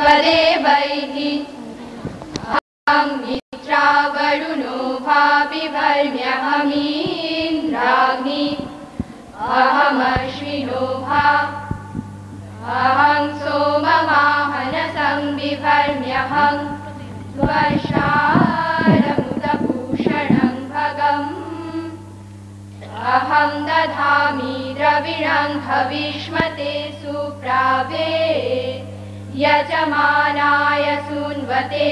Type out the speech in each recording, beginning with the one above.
विश्वदेवैः मित्रावरुणो भाविवर्म्यहमीन्द्राग्नि अहमश्विनो भा अहं सोममाहनसं विवर्म्यहं वर्षारमुदभूषणं भगम् अहं दधामि द्रविणं हविष्मते सुप्रावे यजमानाय सुन्वते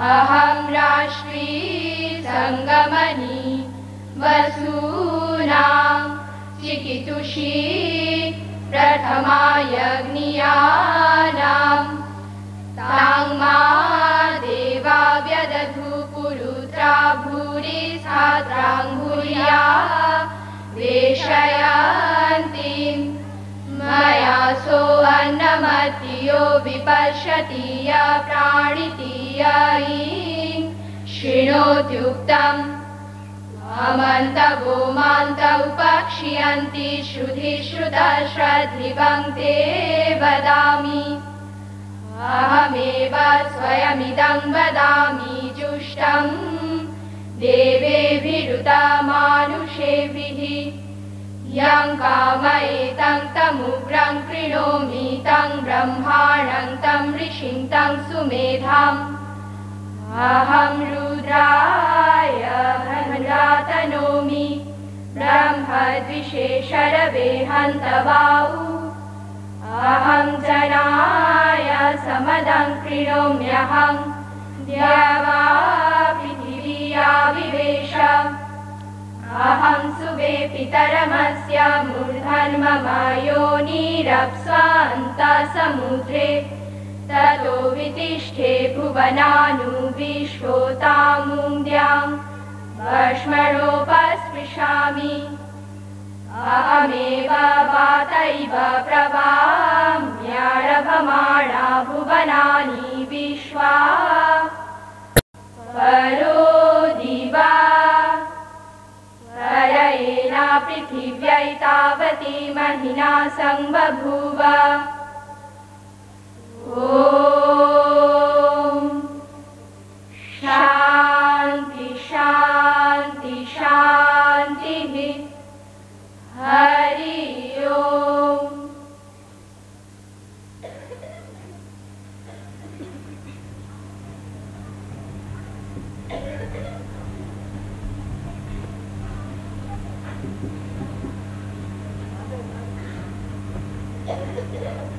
अहं राष्ट्री संगमनी वसूनां चिकितुषी प्रथमायज्ञियानां ताङ्मा देवा व्यदधु पुरुत्रा भूरि सात्राङ्गुल्या वेशयन्तीं मया सो अन्नमत्यो विपश्यति य प्राणिति य शृणोत्युक्तम् अमन्तवो मान्त उपक्षियन्ति श्रुधि श्रुतश्रद्धिवं ते वदामि अहमेव स्वयमिदं वदामि जुष्टं देवेभिरुतमानुषेभिः यं कामयेतं तमुग्रं कृणोमि तं ब्रह्माणं तं ऋषिं तं सुमेधाम् अहं रुद्राय धनुरातनोमि ब्रह्मद्विषे शरवे हन्तवाऊ अहं जनाय समदं कृणोम्यहं द्यावा पृथिव्या विवेश अहं सुवे पितरमस्य मूर्धन्मम योनिरप्स्वान्तसमुद्रे ततो वितिष्ठे भुवनानु विश्वोतामुन्द्यां भस्मणोपस्पृशामि अहमेव वातैव प्रवाम्यारभमाणा भुवनानि विश्वा परो दिवा परयेना पृथिव्यै तावती महिना संबभूव ॐ शान्ति शान्ति शान्तिः हरि ओम् Yeah.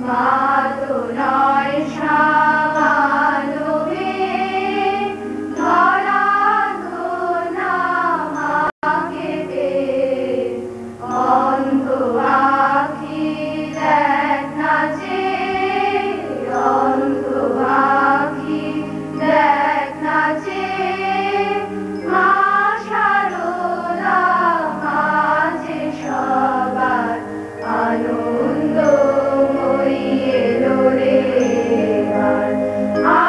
মাতো নয় সামান্য মেয়ে, ধরা ধুনা মাকে পেয়ে, অন্ধ আঁখি দেখ না চেয়ে, অন্ধ আঁখি দেখ না চেয়ে, মা সারদা মাঝে সবার আনন্দময়ী এলো রে আর,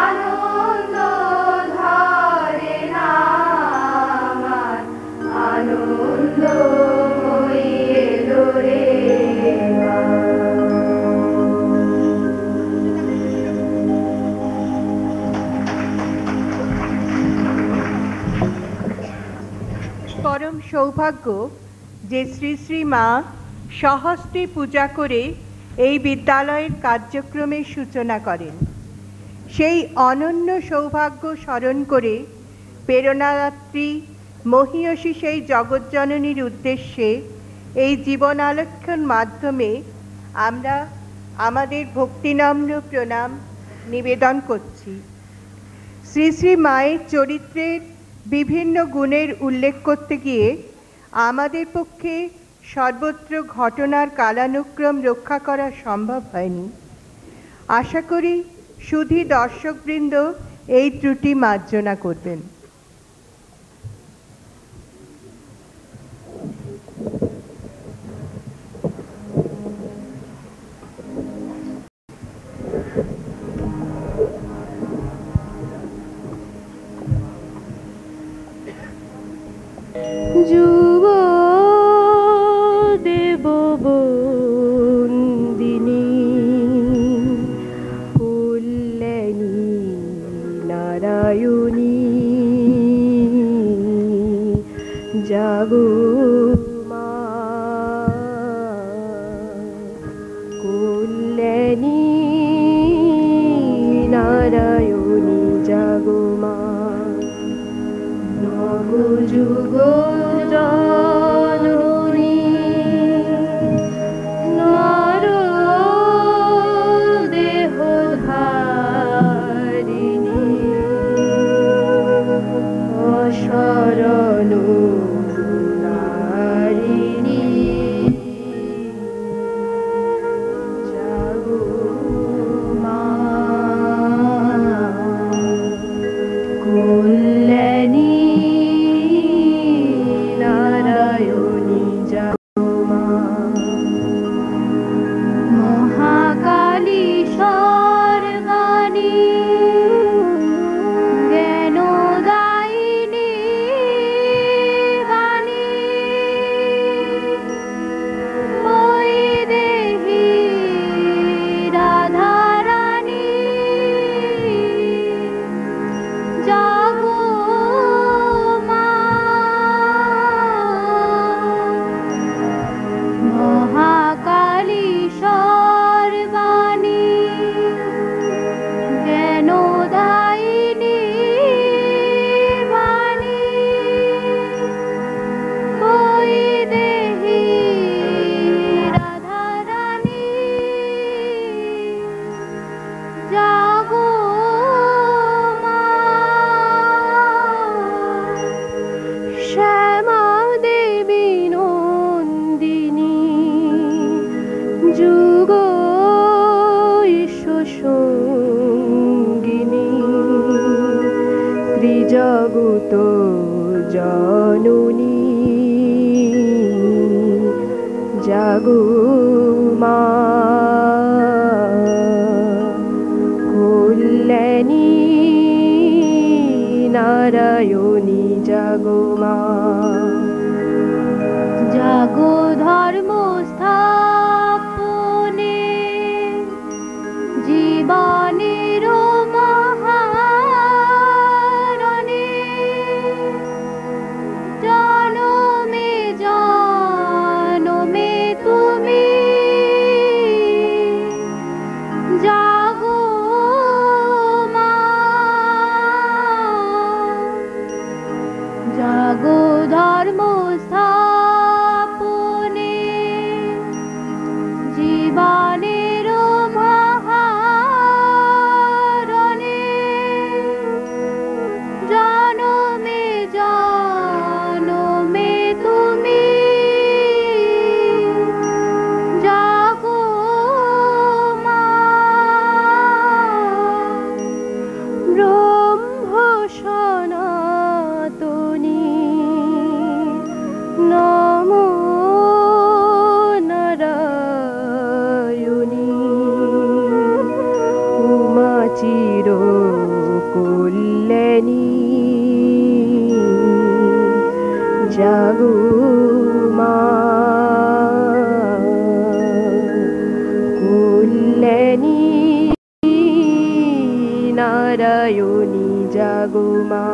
আনন্দ ধরে না আমার, আনন্দময়ী এলো রে পরম সৌভাগ্য যে শ্রী শ্রী মা সহস্রে পূজা করে এই বিদ্যালয়ের কার্যক্রমের সূচনা করেন। সেই অনন্য সৌভাগ্য স্মরণ করে প্রেরণাদাত্রী মহীয়সী সেই জগজ্জননীর উদ্দেশ্যে এই জীবন আলেখ্যন মাধ্যমে আমরা আমাদের ভক্তিনম্র প্রণাম নিবেদন করছি। শ্রী শ্রী মায়ের চরিত্রের বিভিন্ন গুণের উল্লেখ করতে গিয়ে আমাদের পক্ষে সর্বত্র ঘটনার কালানুক্রম রক্ষা করা সম্ভব হয়নি। আশা করি সুধী দর্শকবৃন্দ এই ত্রুটি মার্জনা করবেন। যুব দেব বন্দিনী কল্যাণী নারায়ণী জাগো মা কল্যাণী নারায়ণী জাগো মা নব যুগ জননী নর দেহ ধারিণী অশরণ নারিণী জাগো মা কল্যাণী নারায়ণী জাগো মা মহাকালী সর্বাণী জ্ঞানদায়িনী বাণী মই দেহি রাধারানী জাগো মা মহাকালী সর্বাণী জ্ঞানদায়িনী বাণী ওই দেহি রাধারানী জাগো মা শ্যামা দেবী নন্দিনী যুগ সঙ্গিনী ত্রিজগত জননী জাগো মা কল্যাণী নারায়ণী জাগো মা জাগো ধর্ম স্থাপনে জীবনের মহারণে জনমে জনমে তুমি জাগো মা জাগো ধর্ম স্থাপনে জীবনের চির কল্যাণী জাগো মা, কল্যাণী নারায়ণী জাগো মা,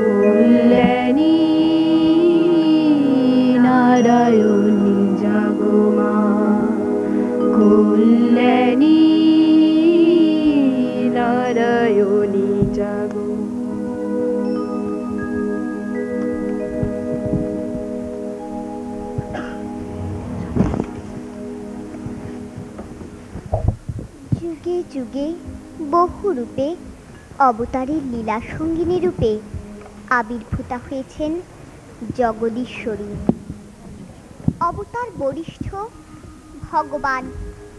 কল্যাণী নারায়ণী জাগো মা, কল্যাণী নারায়ণী জাগো। যুগে যুগে বহু রূপে অবতারের লীলা সঙ্গিনী রূপে আবির্ভূতা হয়েছেন জগদীশ্বরী। অবতার বরিষ্ঠ ভগবান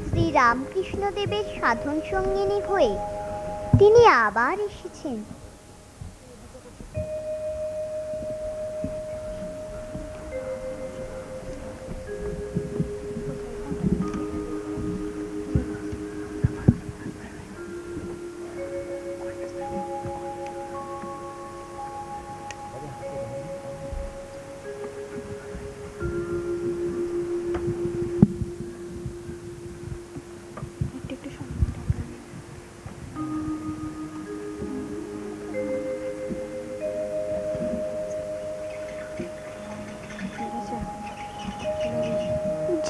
শ্রীরামকৃষ্ণদেবের সাধন সঙ্গিনী হয়ে তিনি আবার এসেছেন।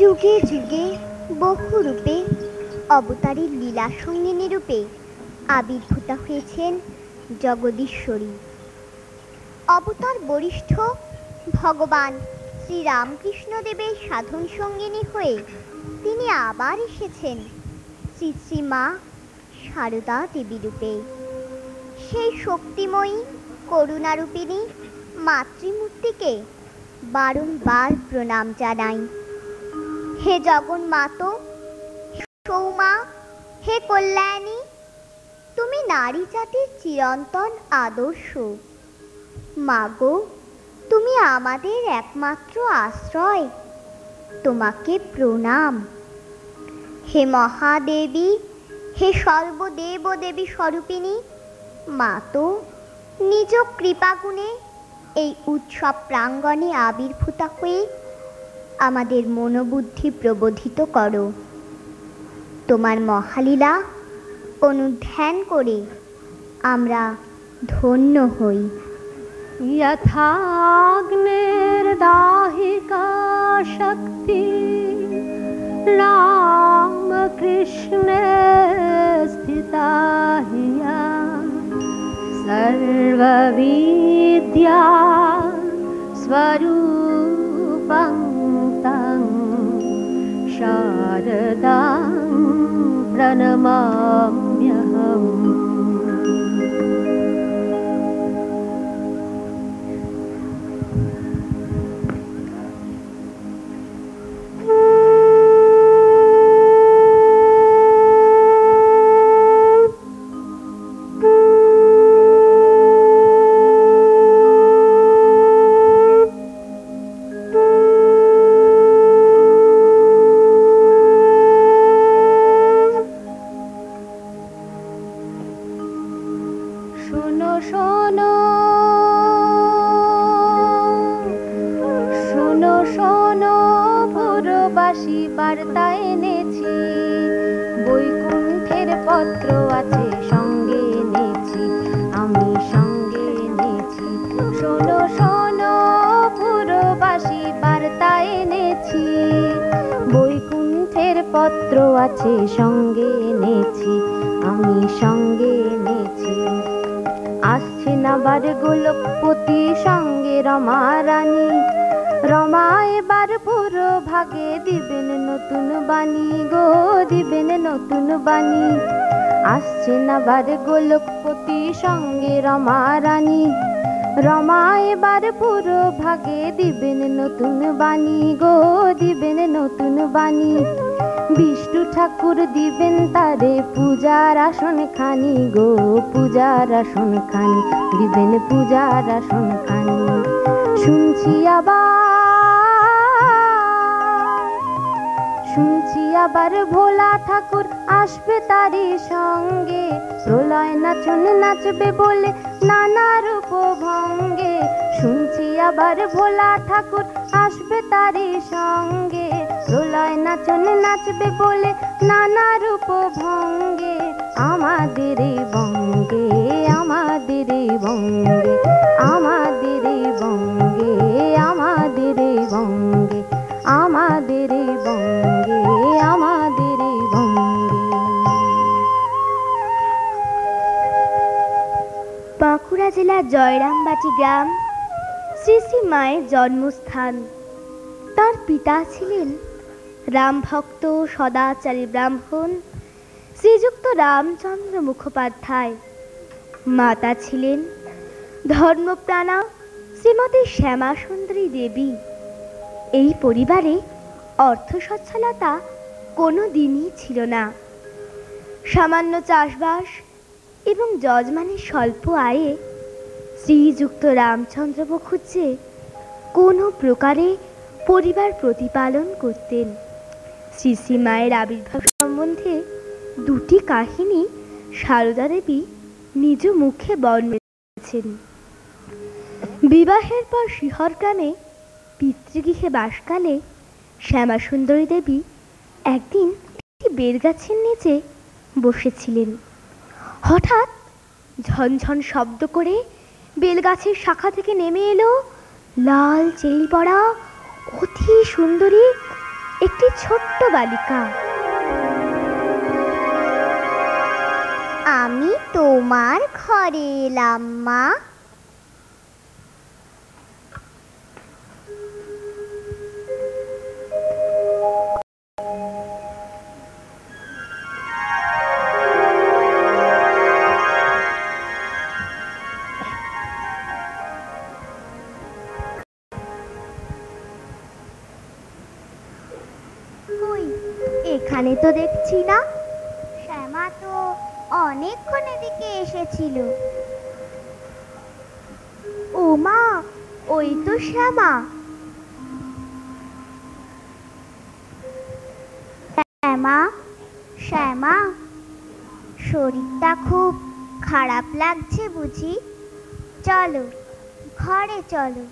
যুগে যুগে বহু রূপে অবতারের লীলা সঙ্গিনী রূপে আবির্ভূতা হয়েছেন জগদীশ্বরী। অবতার বরিষ্ঠ ভগবান শ্রীরামকৃষ্ণদেবের সাধন সঙ্গিনী হয়ে তিনি আবার এসেছেন শ্রী শ্রী মা সারদা দেবী রূপে। সেই শক্তিময়ী করুণারূপিণী মাতৃমূর্তিকে বারংবার প্রণাম জানাই। হে জগন্মাতো, সৌমা, হে কল্যাণী, তুমি নারী জাতির চিরন্তন আদর্শ। মাগো, তুমি আমাদের একমাত্র আশ্রয়, তোমাকে প্রণাম। হে মহাদেবী, হে সর্বদেব দেবী স্বরূপিণী, মাতো নিজ কৃপাগুণে এই উৎসব প্রাঙ্গণে আবির্ভূতা হয়ে আমাদের মনোবুদ্ধি প্রবোধিত করো। তোমার মহালীলা অনুধ্যান করে আমরা ধন্য হই। यथाग्निर्दाहिका शक्ति रामकृष्णे स्थिता हिया सर्वविद्या स्वरूपं तं शारदां प्रणमाम्यहम्। বার্তা এনেছি, বৈকুণ্ঠের পত্র আছে সঙ্গে এনেছি, আমি সঙ্গে এনেছি। শোনো শোনো পুরবাসী, বার্তা এনেছি, বৈকুণ্ঠের পত্র আছে সঙ্গে এনেছি, আমি সঙ্গে এনেছি। আসছে নাবার গোলকপতি সঙ্গে রমা রানী, রমা এবার পুরো ভাগে দিবেন নতুন বাণী গো, দিবেন নতুন বাণী। আসছে নাবার গোলকপতি সঙ্গে রমা রানী, রমা এবার পুরো ভাগে দিবেন নতুন বাণী গো, দিবেন নতুন বাণী। বিষ্ণু ঠাকুর দিবেন তারে পূজার আসন খানি গো, পূজার আসন খানি, দিবেন পূজার আসন খানি। শুনছি আবার ভোলা ঠাকুর আসবে তারই সঙ্গে, প্রলয় নাচন নাচবে বলে নানা রূপ ভঙ্গে। শুনছি আবার ভোলা ঠাকুর আসবে তারই সঙ্গে, প্রলয় নাচন নাচবে বলে নানা রূপ ভঙ্গে। আমাদের এই বঙ্গে, আমাদের এই বঙ্গে, আমাদের এই বঙ্গে, আমাদের এই বঙ্গে, আমাদের এই বঙ্গে, আমাদের এই বঙ্গে। বাঁকুড়া জেলার জয়রামবাটি গ্রাম শ্রী শ্রী মায়ের জন্মস্থান। তার পিতা ছিলেন রামভক্ত সদাচারী ব্রাহ্মণ শ্রীযুক্ত রামচন্দ্র মুখোপাধ্যায়। মাতা ছিলেন ধর্মপ্রাণা শ্রীমতী শ্যামাসুন্দরী দেবী। এই পরিবারে অর্থ সচ্ছলতা কোনো দিনই ছিল না। সামান্য চাষবাস এবং যজমানের স্বল্প আয়ে শ্রীযুক্ত রামচন্দ্র মুখুজ্জে কোনো প্রকারে পরিবার প্রতিপালন করতেন। শ্রী শ্রী মায়ের আবির্ভাব সম্বন্ধে দুটি কাহিনী সারদা দেবী নিজ মুখে বর্ণনা করেছেন। বিবাহের পর শিহর গ্রামে পিতৃগৃহে বাসকালে শ্যামাসুন্দরী দেবী একদিন একটি বেলগাছের নিচে বসেছিলেন। হঠাৎ ঝনঝন শব্দ করে বেলগাছের শাখা থেকে নেমে এলো লাল চেলি পড়া অতি সুন্দরী একটি ছোট্ট বালিকা। আমি তোমার ঘরে এলাম মা। কই, এখানে তো দেখছি না। শ্যামা তো অনেকক্ষণ এদিকে এসেছিল। ও মা, ওই তো শ্যামা। শ্যামা, শ্যামা, শরীরটা খুব খারাপ লাগছে বুঝি? চলো, ঘরে চলো।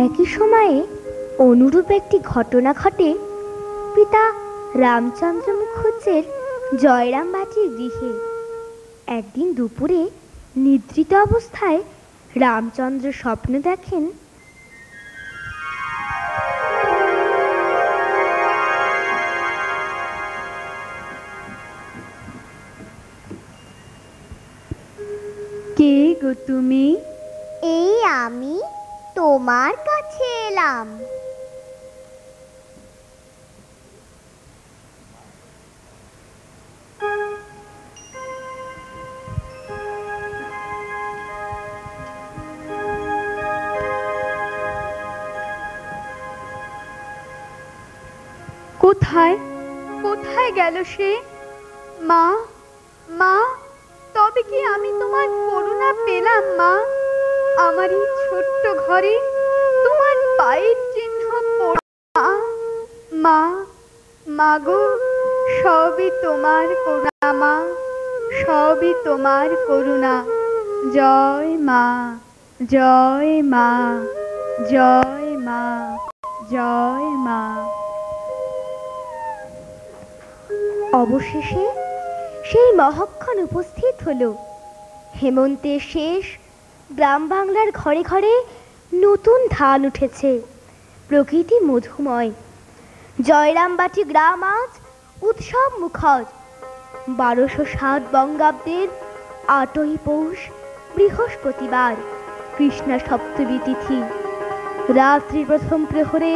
একই সময়ে অনুরূপ একটি ঘটনা ঘটে পিতা রামচন্দ্র মুখুজ্জের জয়রামবাটির গৃহে। একদিন দুপুরে নিদ্রিত অবস্থায় রামচন্দ্র স্বপ্ন দেখেন কে গো তুমি? এই আমি তোমার কাছে এলাম। কোথায় কোথায় গেল সে? মা, মা, তবে কি আমি তোমার করুণা পেলাম মা? আমার এই ছোট্ট ঘরে তোমার পায়ের চিহ্ন পড়া। মা, মা গো, সবই তোমার করুণা মা, সবই তোমার করুণা। জয় মা, জয় মা, জয় মা, জয় মা। অবশেষে সেই মহক্ষণ উপস্থিত হলো। হেমন্তের শেষ, গ্রাম বাংলার ঘরে ঘরে নতুন ধান উঠেছে, প্রকৃতি মধুময়। জয়রামবাটি গ্রাম আজ উৎসব মুখর। 1207 বঙ্গাব্দের 8ই পৌষ বৃহস্পতিবার, কৃষ্ণা সপ্তমী তিথি। রাত্রি প্রথম প্রহরে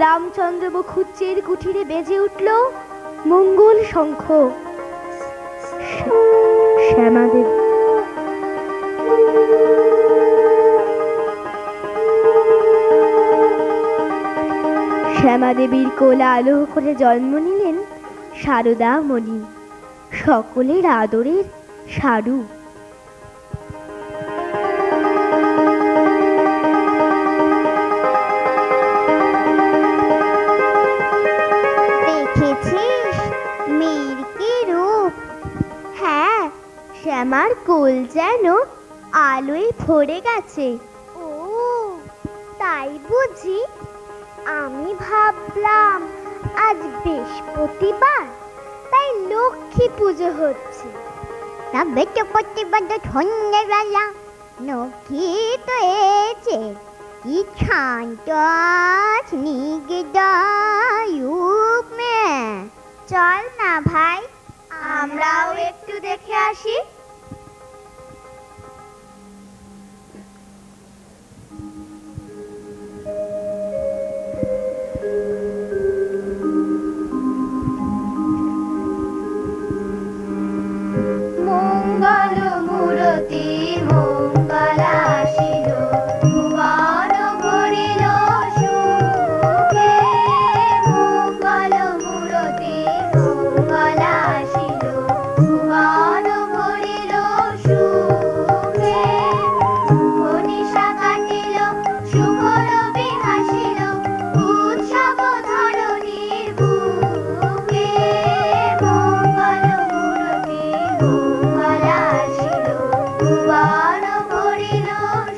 রামচন্দ্র মুখুজ্জের কুঠিরে বেজে উঠল মঙ্গল শঙ্খ। শ্যামাদেব শ্যামা দেবীর কোল আলো করে জন্ম নিলেন সারদা মণি, সকলের আদরের সারু। দেখেছিস মেয়ের কি রূপ? হ্যাঁ, শ্যামার কোল যেন আলোয় ভরে গেছে। ও তাই বুঝি? আমি ভাবলাম আজ বৃহস্পতিবার, তাই লক্ষ্মী পুজো হচ্ছে। তা বৃহস্পতিবার তো সন্ধ্যেবেলা লক্ষ্মী তো এসে কি শান্ত স্নিগ্ধ মে। চল না ভাই, আমরাও একটু দেখে আসি। মঙ্গল মূরতি মঙ্গল আসিল, ভুবন ভরিল সুখে। মঙ্গল মূরতি মঙ্গল আসিল, ভুবন ভরিল সুখে। মনীষা কাটিল শুভ রবি হাসিল, উৎসব ধরণীর বুকে। মঙ্গল মূরতি মঙ্গল আসিল, ভুবন ভরিল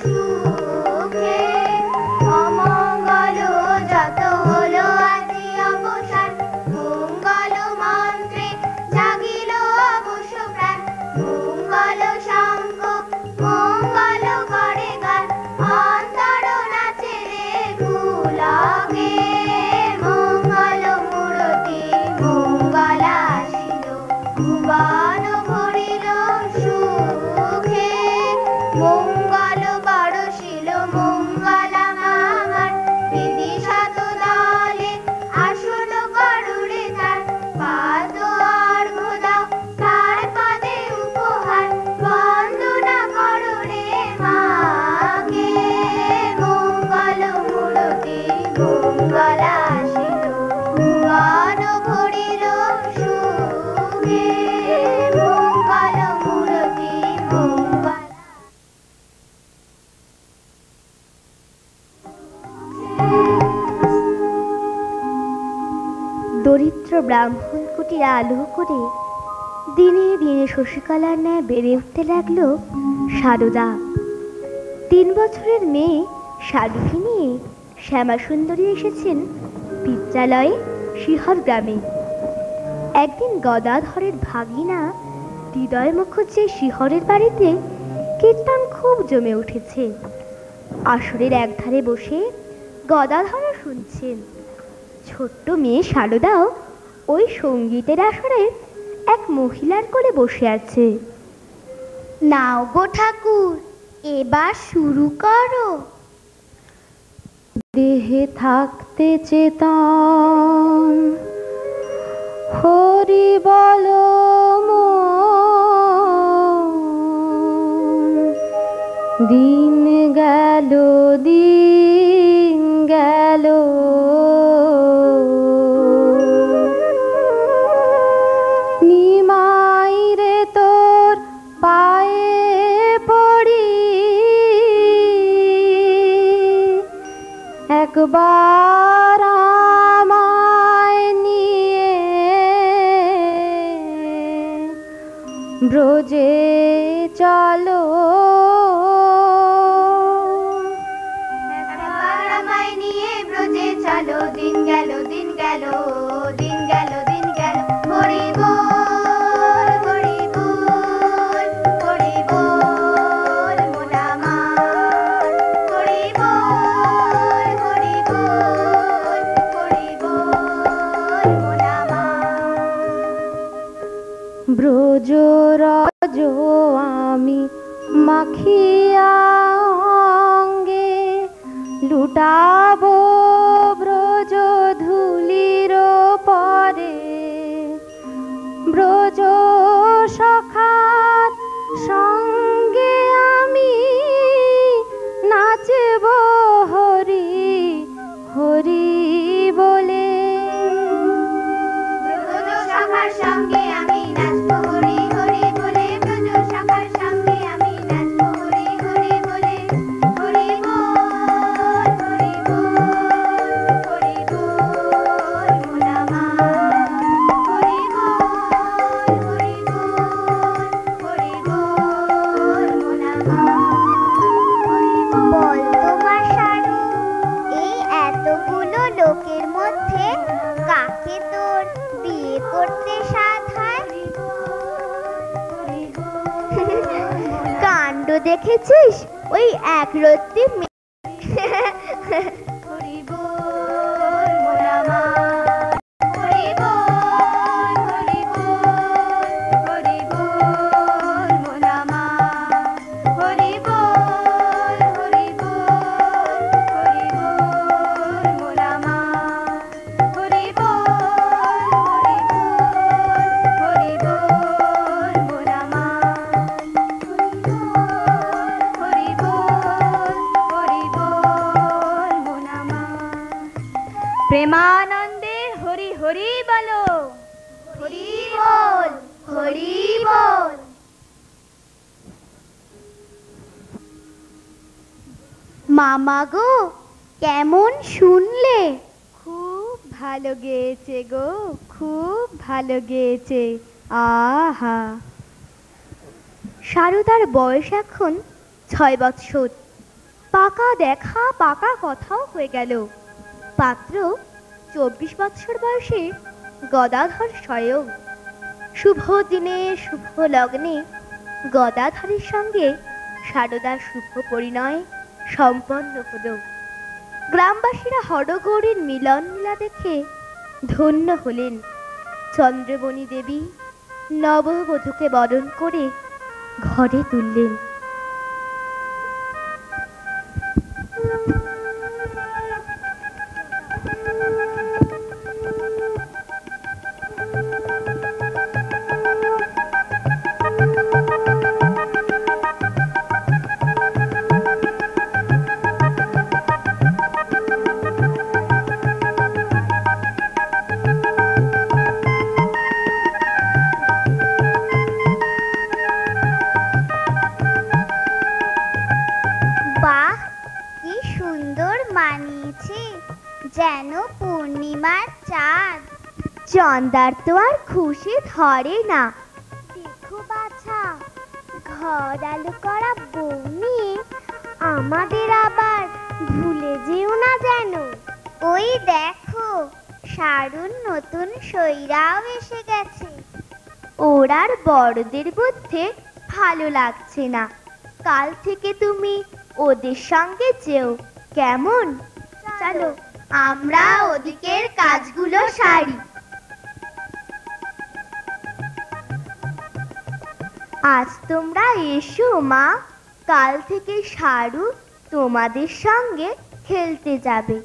সুখে। অমঙ্গল যত হলো আজি অবসান, মঙ্গল মন্ত্রে জাগিল অবশ্য প্রাণ। মঙ্গল শঙ্খ মঙ্গল করে গান, অন্তর নাচে রে পুলকে। মঙ্গল মূরতি মঙ্গল আসিল, ভুবন ভরিল সুখে। মঙ্গল বরষিল মঙ্গল মামার, বিদিশাত দলে আসন করুরে তার। পাদ অর্ঘ্য দাও তার পদে উপহার, বন্দনা করুরে মাকে। মঙ্গল মূরতি মঙ্গল আসিল, ভুবন ভরিল সুখে। মঙ্গল মূরতি মঙ্গল দরিদ্র ব্রাহ্মণ কুটির আলো করে দিনে দিনে শশীকলার ন্যায় বেড়ে উঠতে লাগলো সারদা। 3 বছরের মেয়ে সারুকে নিয়ে শ্যামাসুন্দরী এসেছেন বিদ্যালয়ে শিহর গ্রামে। একদিন গদাধরের ভাগিনা হৃদয় মুখুজ্জের শিহরের বাড়িতে কীর্তন খুব জমে উঠেছে। আসরের একধারে বসে গদাধরও শুনছেন, ছোট্ট মেয়ে সারদাও ওই সঙ্গীতের আসরে এক মহিলার কোলে বসে আছে। নাও গো ঠাকুর, এবার শুরু করো। দেহে থাকতে চেতন হরি বল মন, দিন গেল দিন গেল নিমাই রে তোর পায়ে পড়ি, একবার আমায় নিয়ে ব্রজে চলো। একবার আমায় নিয়ে ব্রজে চলো, দিন গেল দিন গেল দিন গেল দিন গেল। হরি বল হরি বল হরি বল মন আমার। হরি বল হরি বল হরি বল মন আমার। ব্রজ রজ আমি মাখিয়া অঙ্গে, লুটাবো ব্রজ ধুলির দেখেছিস ওই এক রত্তি প্রেমানন্দে হরি হরি বলো। হরি বল, হরি বল। মামা গো, কেমন শুনলে? খুব ভালো গেয়েছে গো, খুব ভালো গেয়েছে। আহা। সারদার বয়স এখন 6 বৎসর। পাকা দেখা পাকা কথাও হয়ে গেল। পাত্র 24 বৎসর বয়সে গদাধর স্বয়ং। শুভ দিনে শুভ লগ্নে গদাধরের সঙ্গে সারদার শুভ পরিণয় সম্পন্ন হলো। গ্রামবাসীরা হরগৌরীর মিলন লীলা দেখে ধন্য হলেন। চন্দ্রমণি দেবী নববধূকে বরণ করে ঘরে তুললেন। বাহ, কি সুন্দর মানিয়েছে, যেন পূর্ণিমার চাঁদ। চন্দার তো আর খুশি ধরে না। দেখো বাছা, ঘর আলো করা বউ নিয়ে আমাদের আবার ভুলে যেও না যেন। ওই দেখো, শাড়ুর নতুন সইরাও এসে গেছে। ওর আর বড়দের মধ্যে ভালো লাগছে না। কাল থেকে তুমি ওদের সঙ্গে যেও, কেমন? চলো, আমরা ওদিকের কাজগুলো সারি। আজ তোমরা এসো মা, কাল থেকে সারু তোমাদের সঙ্গে খেলতে যাবে।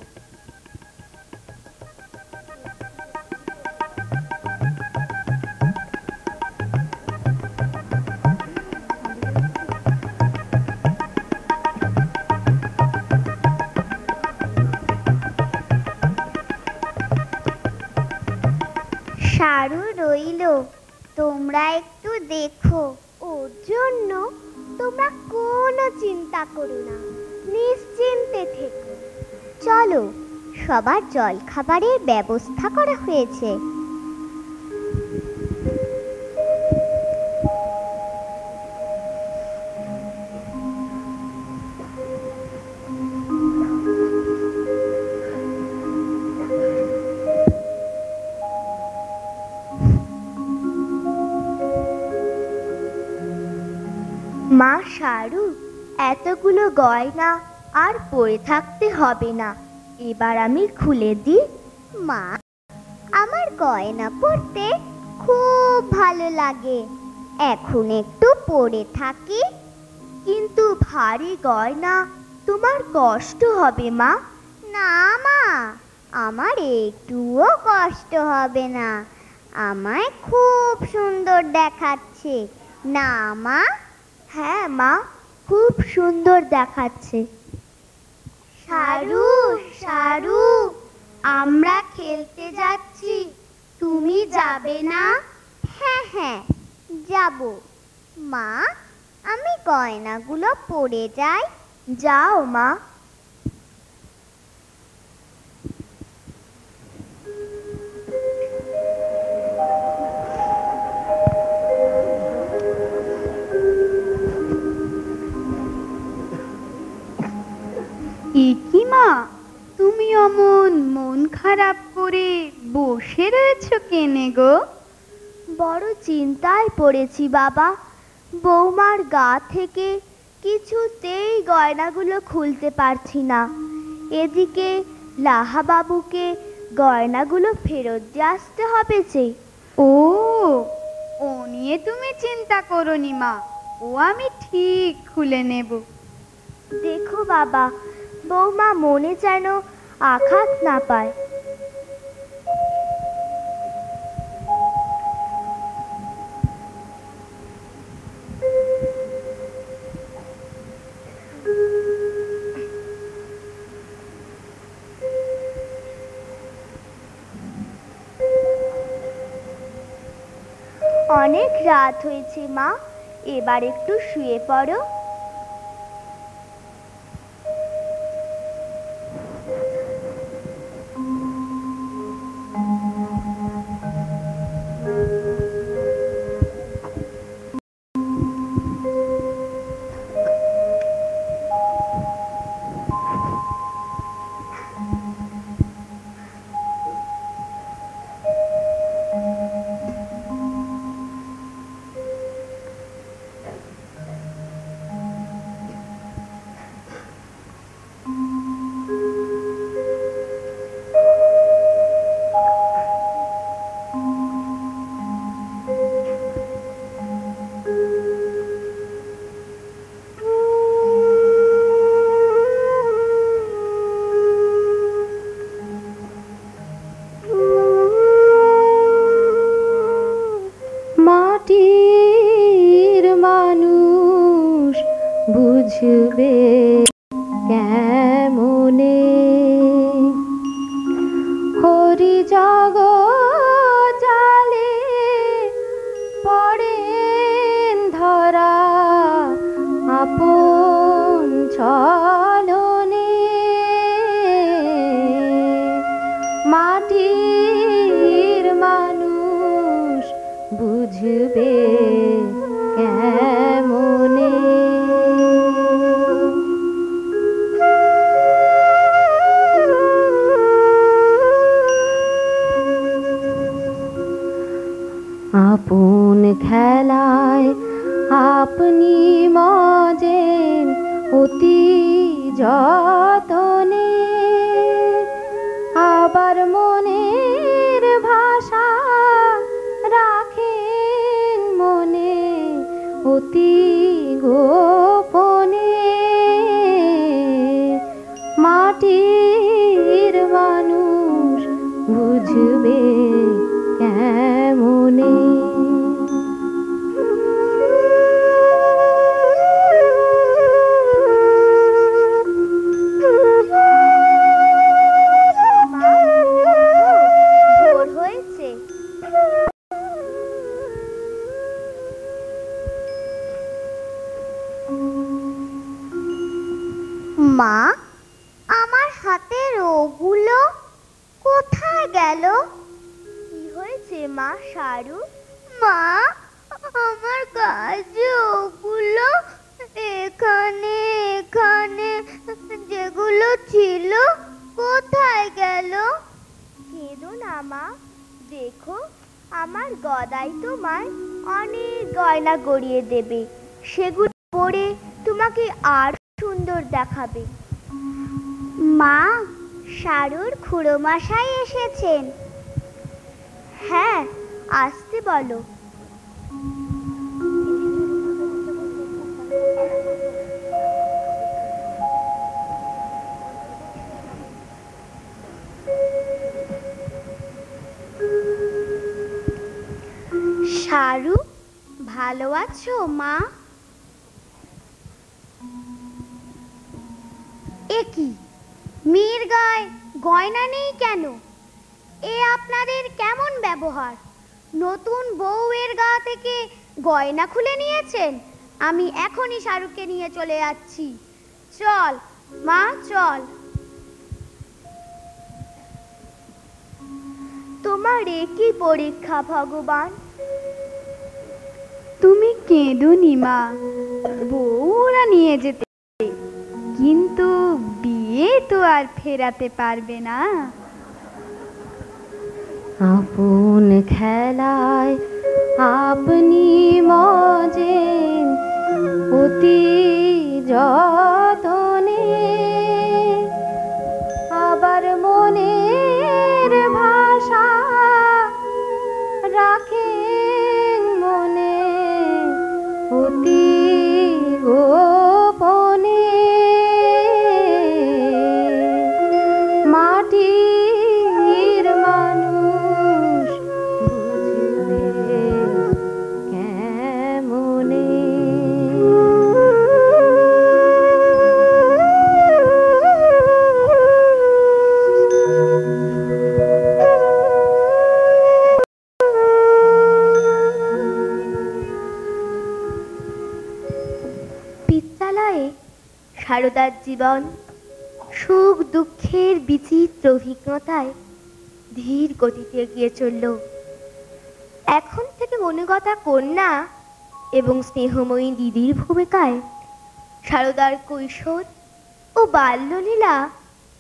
সারু রইলো, তোমরা একটু দেখো। ওর জন্য তোমরা কোনো চিন্তা করো না, নিশ্চিন্তে থেকো। চলো, সবার জল খাবারের ব্যবস্থা করা হয়েছে। মা সারু, এতগুলো গয়না আর পরে থাকতে হবে না, এবার আমি খুলে দিই। মা, আমার গয়না পরতে খুব ভালো লাগে, এখন একটু পরে থাকি। কিন্তু ভারী গয়না, তোমার কষ্ট হবে মা। না মা, আমার একটুও কষ্ট হবে না, আমায় খুব সুন্দর দেখাচ্ছে না মা? হ্যাঁ মা, খুব সুন্দর দেখাচ্ছে। সারু, সারু, আমরা খেলতে যাচ্ছি, তুমি যাবে না? হ্যাঁ হ্যাঁ, যাব। মা, আমি গয়নাগুলো পরে যাই। যাও মা। কি মা, তুমি অমন মন খারাপ করে বসে রয়েছো কেনে গো? বড় চিন্তায় পড়েছি বাবা। বৌমার গা থেকে কিছুতেই গয়নাগুলো খুলতে পারছি না। এদিকে লাহা বাবুকে গয়নাগুলো ফেরত দিয়ে আসতে হবে যে। ও ও নিয়ে তুমি চিন্তা করো নি মা, ও আমি ঠিক খুলে নেব। দেখো বাবা, বৌমা মনে যেন আঘাত না পায়। অনেক রাত হয়েছে মা, এবার একটু শুয়ে পড়ো। মাটির মানুষ বুঝবে কেমনে, হরি জগৎ জালে পড়েন ধরা আপন ছলনে। মাটির মানুষ বুঝবে কেমনে। আপন খেলায় আপনি মজেন অতি যতনে, আবার মনের ভাষা রাখেন মনে অতি গোপনে। মাটির মানুষ বুঝবে কেমনে। মা, ভোর হয়েছে। মা, আমার হাতের ওগুলো কোথায় গেল? কি হয়েছে মা সারু? মা, আমার কাছে ওগুলো এখানে এখানে যেগুলো ছিল কোথায় গেল? কেঁদো না মা, দেখো আমার গদাই তোমায় অনেক গয়না গড়িয়ে দেবে, সেগুলো পরে তোমাকে আর সুন্দর দেখাবে। মা, সারুর খুড়ো মশাই এসেছেন। হ্যাঁ, আসতে বলো। সারু, ভালো আছো মা? এ কি, মেয়ের গায়ে গয়না নেই কেন? এ আপনাদের কেমন ব্যবহার? নতুন বউয়ের গা থেকে গয়না খুলে নিয়েছেন? আমি এখনই শাহরুখকে নিয়ে চলে যাচ্ছি। চল মা, চল। তোমার এ কি পরীক্ষা ভগবান? তুমি কেঁদোনি মা, বউরা নিয়ে যেতে, কিন্তু বিয়ে তো আর ফেরাতে পারবে না। আপন খেলায় আপনি মজেন অতি সারদার জীবন সুখ দুঃখের বিচিত্র অভিজ্ঞতায় ধীর গতিতে এগিয়ে চলল। এখন থেকে অনুগতা কন্যা এবং স্নেহময়ী দিদির ভূমিকায় সারদার কৈশোর ও বাল্যলীলা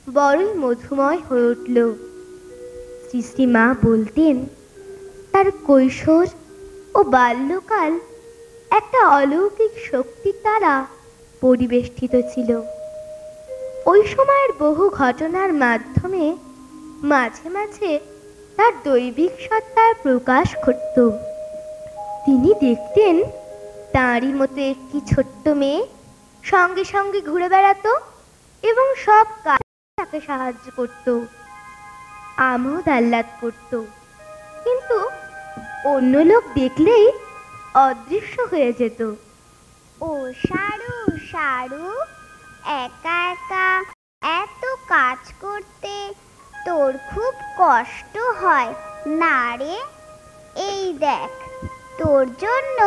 বড়ই মধুময় হয়ে উঠল। শ্রী মা বলতেন, তার কৈশোর ও বাল্যকাল একটা অলৌকিক শক্তির দ্বারা পরিবেষ্টিত ছিল। ওই সময়ের বহু ঘটনার মাধ্যমে মাঝে মাঝে তার দৈবিক সত্তার প্রকাশ ঘটত। তিনি দেখতেন তাঁরই মতো একটি ছোট্ট মেয়ে সঙ্গে সঙ্গে ঘুরে বেড়াতো এবং সব কাজে তাকে সাহায্য করত, আমোদ আহ্লাদ করত। কিন্তু অন্য লোক দেখলেই অদৃশ্য হয়ে যেত। ও সারু, সারু, একা একা এত কাজ করতে তোর খুব কষ্ট হয় না রে? এই দেখ, তোর জন্য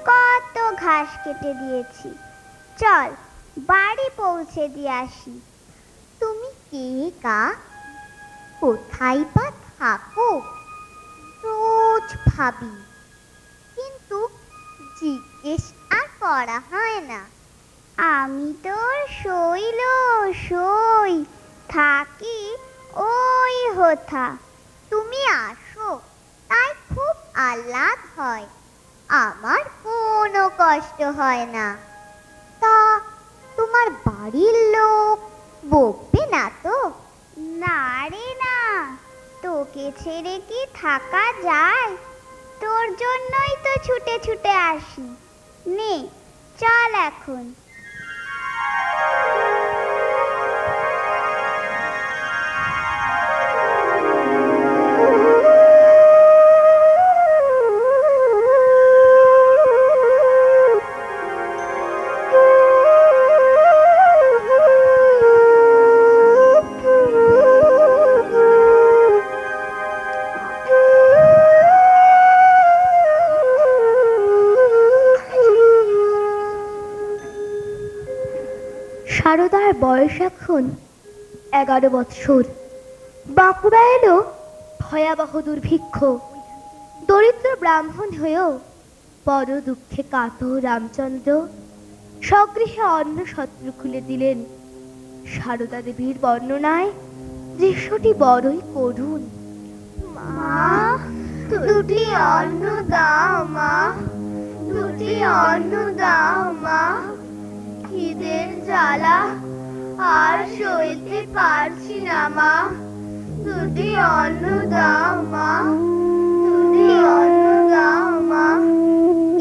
কত ঘাস কেটে দিয়েছি। চল বাড়ি পৌঁছে দিয়ে আসি। তুমি কে কা? কোথায় বা থাকো? রোজ ভাবি, কিন্তু জিজ্ঞেস আর করা হয় না। আমি তোর শৈল, সই থাকি ওই হোথা। তুমি আসো তাই খুব আহ্লাদ হয়, আমার কোনো কষ্ট হয় না। তা তোমার বাড়ির লোক বকবে না তো? না রে না, তোকে ছেড়ে কি থাকা যায়? তোর জন্যই তো ছুটে ছুটে আসি। নে চল এখন। সারদার বয়স এখন 11 বৎসর। বাঁকুড়া এলো ভয়াবহ দুর্ভিক্ষ। দরিদ্র ব্রাহ্মণ হয়েও বড় দুঃখে কাতর রামচন্দ্র স্বগৃহে অন্ন সত্র খুলে দিলেন। সারদা দেবীর বর্ণনায় দৃশ্যটি বড়ই করুণ। মা, দুটি অন্ন দাও মা, দুটি অন্ন দাও মা। খিদের জ্বালা আর সইতে পারছি না মা, দুটি অন্ন দাও মা, দুটি অন্ন দাও মা।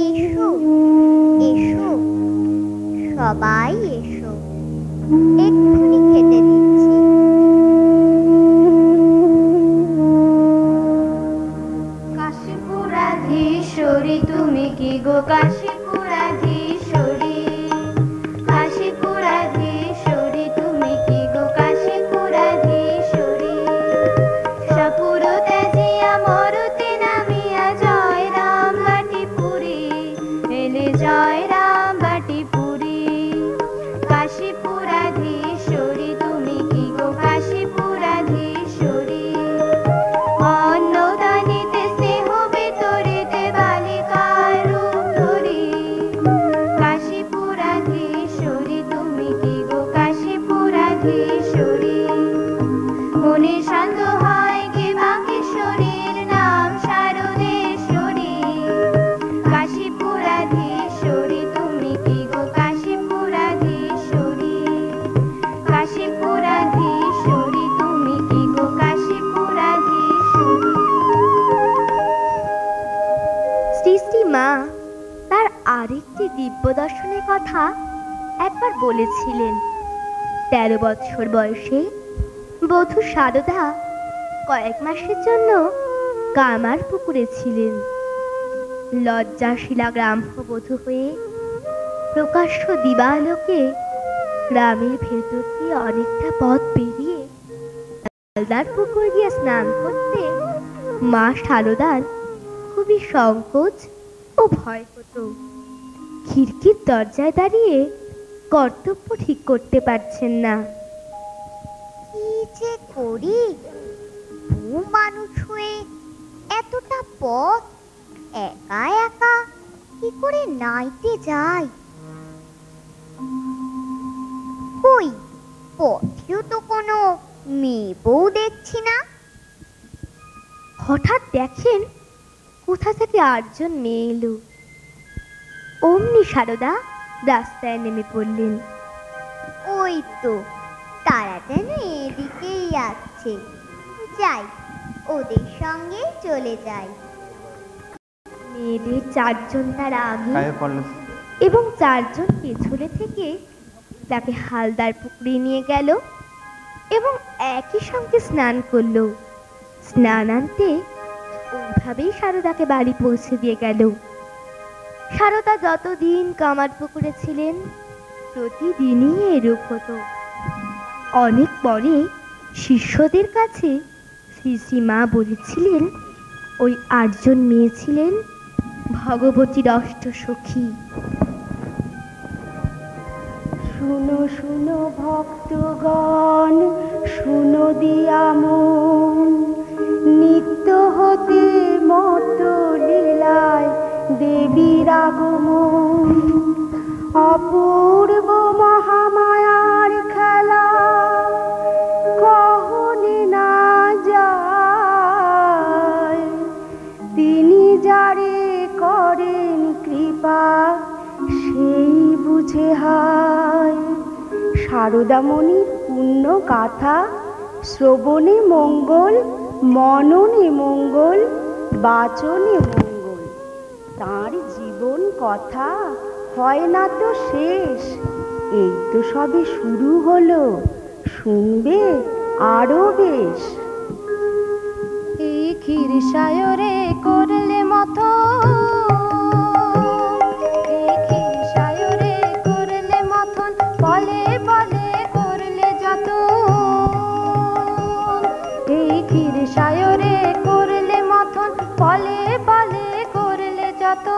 এসো এসো, সবাই এসো, এক্ষুনি খেতে দিচ্ছি। কাশীপুরাধীশ্বরী তুমি কি গো? কাশীপুরাধীশ্বরী, কাশীপুরাধীশ্বরী তুমি কি গো? কাশীপুরাধীশ্বরী, সপুর ত্যাজিয়া মরুতে নামিয়া জয় রাম বাটি পুরী এলে, জয় রাম বাটি পুরী। কাশীপুরাধীশ্বরী তুমি কি গো? কাশীপুরাধীশ্বরী, অন্নদানিতে স্নেহ বিতরিতে বালিকার রূপ ধরি। কাশীপুরাধীশ্বরী তুমি কি গো? কাশীপুরাধীশ্বরী, মনে শান্ত হয় কে বাঁকেশ্বরীর নাম শারদেশ্বরী। কাশীপুরাধীশ্বরী তুমি কি গো? কাশীপুরাধীশ্বরী, কাশীপুরাধীশ্বরী তুমি কি গো? কাশীপুরাধীশ্বরী। শ্রী শ্রী মা তার আরেকটি দিব্য দর্শনের কথা একবার বলেছিলেন। 13 বৎসর বয়সে বধূ সারদা কয়েক মাসের জন্য কামার পুকুরে ছিলেন। লজ্জাশীলা গ্রাম্যবধূ হয়ে প্রকাশ্য দিবালোকে গ্রামের ভেতর দিয়ে অনেকটা পথ পেরিয়ে হালদার পুকুর গিয়ে স্নান করতে মা সারদার খুবই সংকোচ ও ভয় হতো। খিড়কির দরজায় দাঁড়িয়ে কর্তব্য ঠিক করতে পারছেন না। কি যে করি, বউ মানুষ হয়ে এতটা পথ একা একা কি করে নাইতে যাই? কই, পথেও তো কোনো মেয়ে বউ দেখছি না। হঠাৎ দেখেন কোথা থেকে 8 জন মেয়ে এলো। অমনি সারদা রাস্তায় নেমে পড়লেন। ওই তো, তারা যেন এদিকেই আসছে। যাই, ওদের সঙ্গে চলে যাই। মেয়েদের 4 জন তার আগে এবং 4 জন পেছনে থেকে তাকে হালদার পুকুরে নিয়ে গেল এবং একই সঙ্গে স্নান করলো। স্নানান্তে ওইভাবেই সারদাকে বাড়ি পৌঁছে দিয়ে গেল। সারদা যতদিন কামার পুকুরে ছিলেন প্রতিদিনই এরূপ হতো। অনেক পরে শিষ্যদের কাছে শ্রী মা বলেছিলেন ওই 8 জন মেয়ে ছিলেন ভগবতীর অষ্টসখী। শুনো শুনো ভক্তগণ, শুনো দিয়া মন, নিত্য হতে মত লীলায় দেবীর আগমন। অপূর্ব মহামায়ার খেলা কহনে না যায়, তিনি যারে করেন কৃপা সেই বুঝে হায়। শারদামণির পুণ্য গাথা শ্রবণে মঙ্গল, মননে মঙ্গল, বাচনে মঙ্গল। তাঁর জীবন কথা হয় না তো শেষ, এই তো সবে শুরু হলো, শুনবে আরো বেশ। এই ক্ষীরসায়রে করলে মত, এই ক্ষীরসায়রে করলে মথন, বলে বলে করলে যত। এই ক্ষীরসায়রে করলে মথন, বলে বলে করলে যত।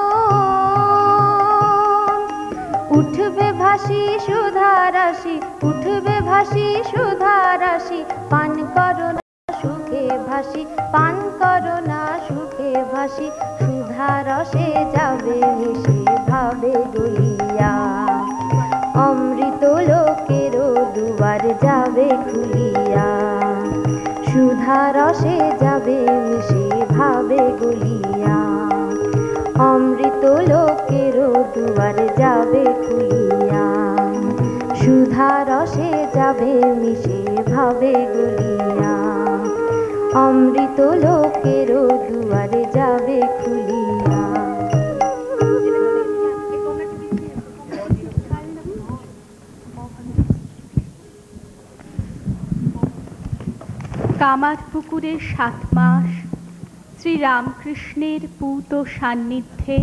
উঠবে ভাসি সুধা রাশি, উঠবে ভাসি সুধা রাশি, পান করো না সুখে ভাসি, পান করো না সুখে ভাসি। সুধা রসে যাবে মিশে ভাবে গলিয়া, অমৃত লোকেরও দুয়ার যাবে খুলিয়া। সুধা রসে যাবে মিশে ভাবে গলিয়া, অমৃত লোকেরও দুয়ার যাবে খুলিয়া। সুধা রসে যাবে মিশে ভাবে গলিয়া, অমৃত লোকেরও দুয়ারে যাবে খুলিয়া। কামার পুকুরের 7 মাস শ্রীরামকৃষ্ণের পূত সান্নিধ্যে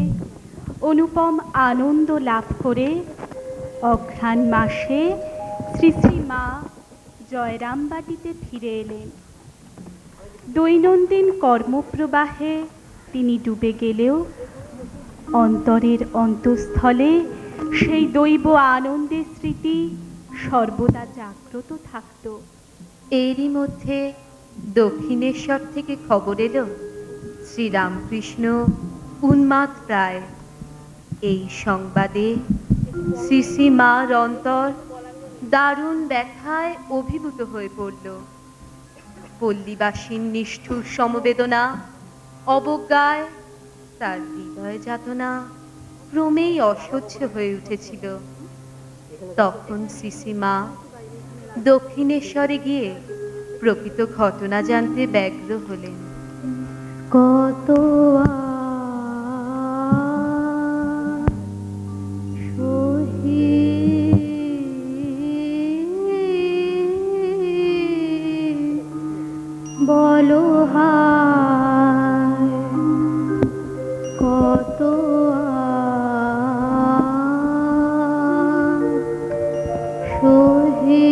অনুপম আনন্দ লাভ করে অঘ্রাণ মাসে শ্রী শ্রী মা জয়রামবাটিতে ফিরে এলেন। দৈনন্দিন কর্মপ্রবাহে তিনি ডুবে গেলেও অন্তরের অন্তঃস্থলে সেই দৈব আনন্দের স্মৃতি সর্বদা জাগ্রত থাকত। এরই মধ্যে দক্ষিণেশ্বর থেকে খবর এলো শ্রীরামকৃষ্ণ উন্মাদ প্রায়। এই সংবাদে শ্রী শ্রী মার অন্তর দারুণ ব্যথায় অভিভূত হয়ে পড়ল। পল্লীবাসীর নিষ্ঠুর সমবেদনা, অবজ্ঞায় তার হৃদয় যাতনা ক্রমেই অসহ্য হয়ে উঠেছিল। তখন শ্রী শ্রী মা দক্ষিণেশ্বরে গিয়ে প্রকৃত ঘটনা জানতে ব্যগ্র হলেন। কত বলো হায়, কত সহি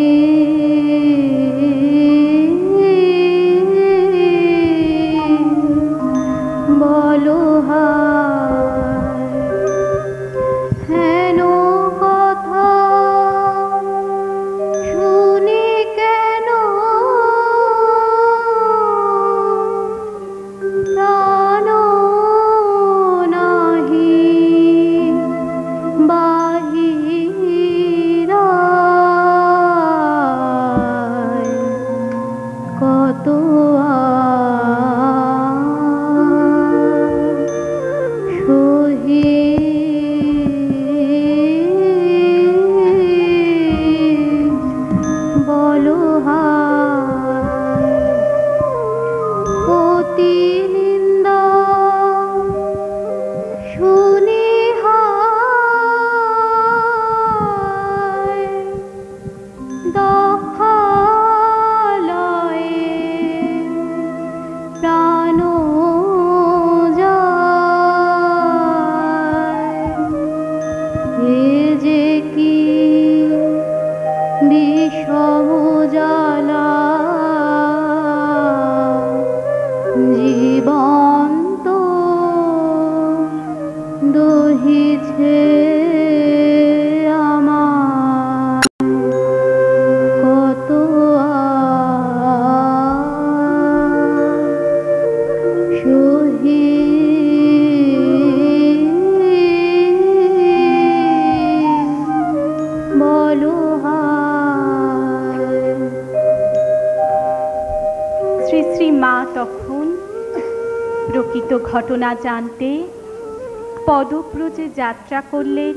বলো অতি নিন্দা শুনি দক্ষালয়ে প্রাণ যায়। এ যে কি বিষম জ্বালা, জীবন্ত দহিছে আমার কত সহি বলো হায়। শ্রী শ্রী মা তখন প্রকৃত ঘটনা জানতে পদব্রজে যাত্রা করলেন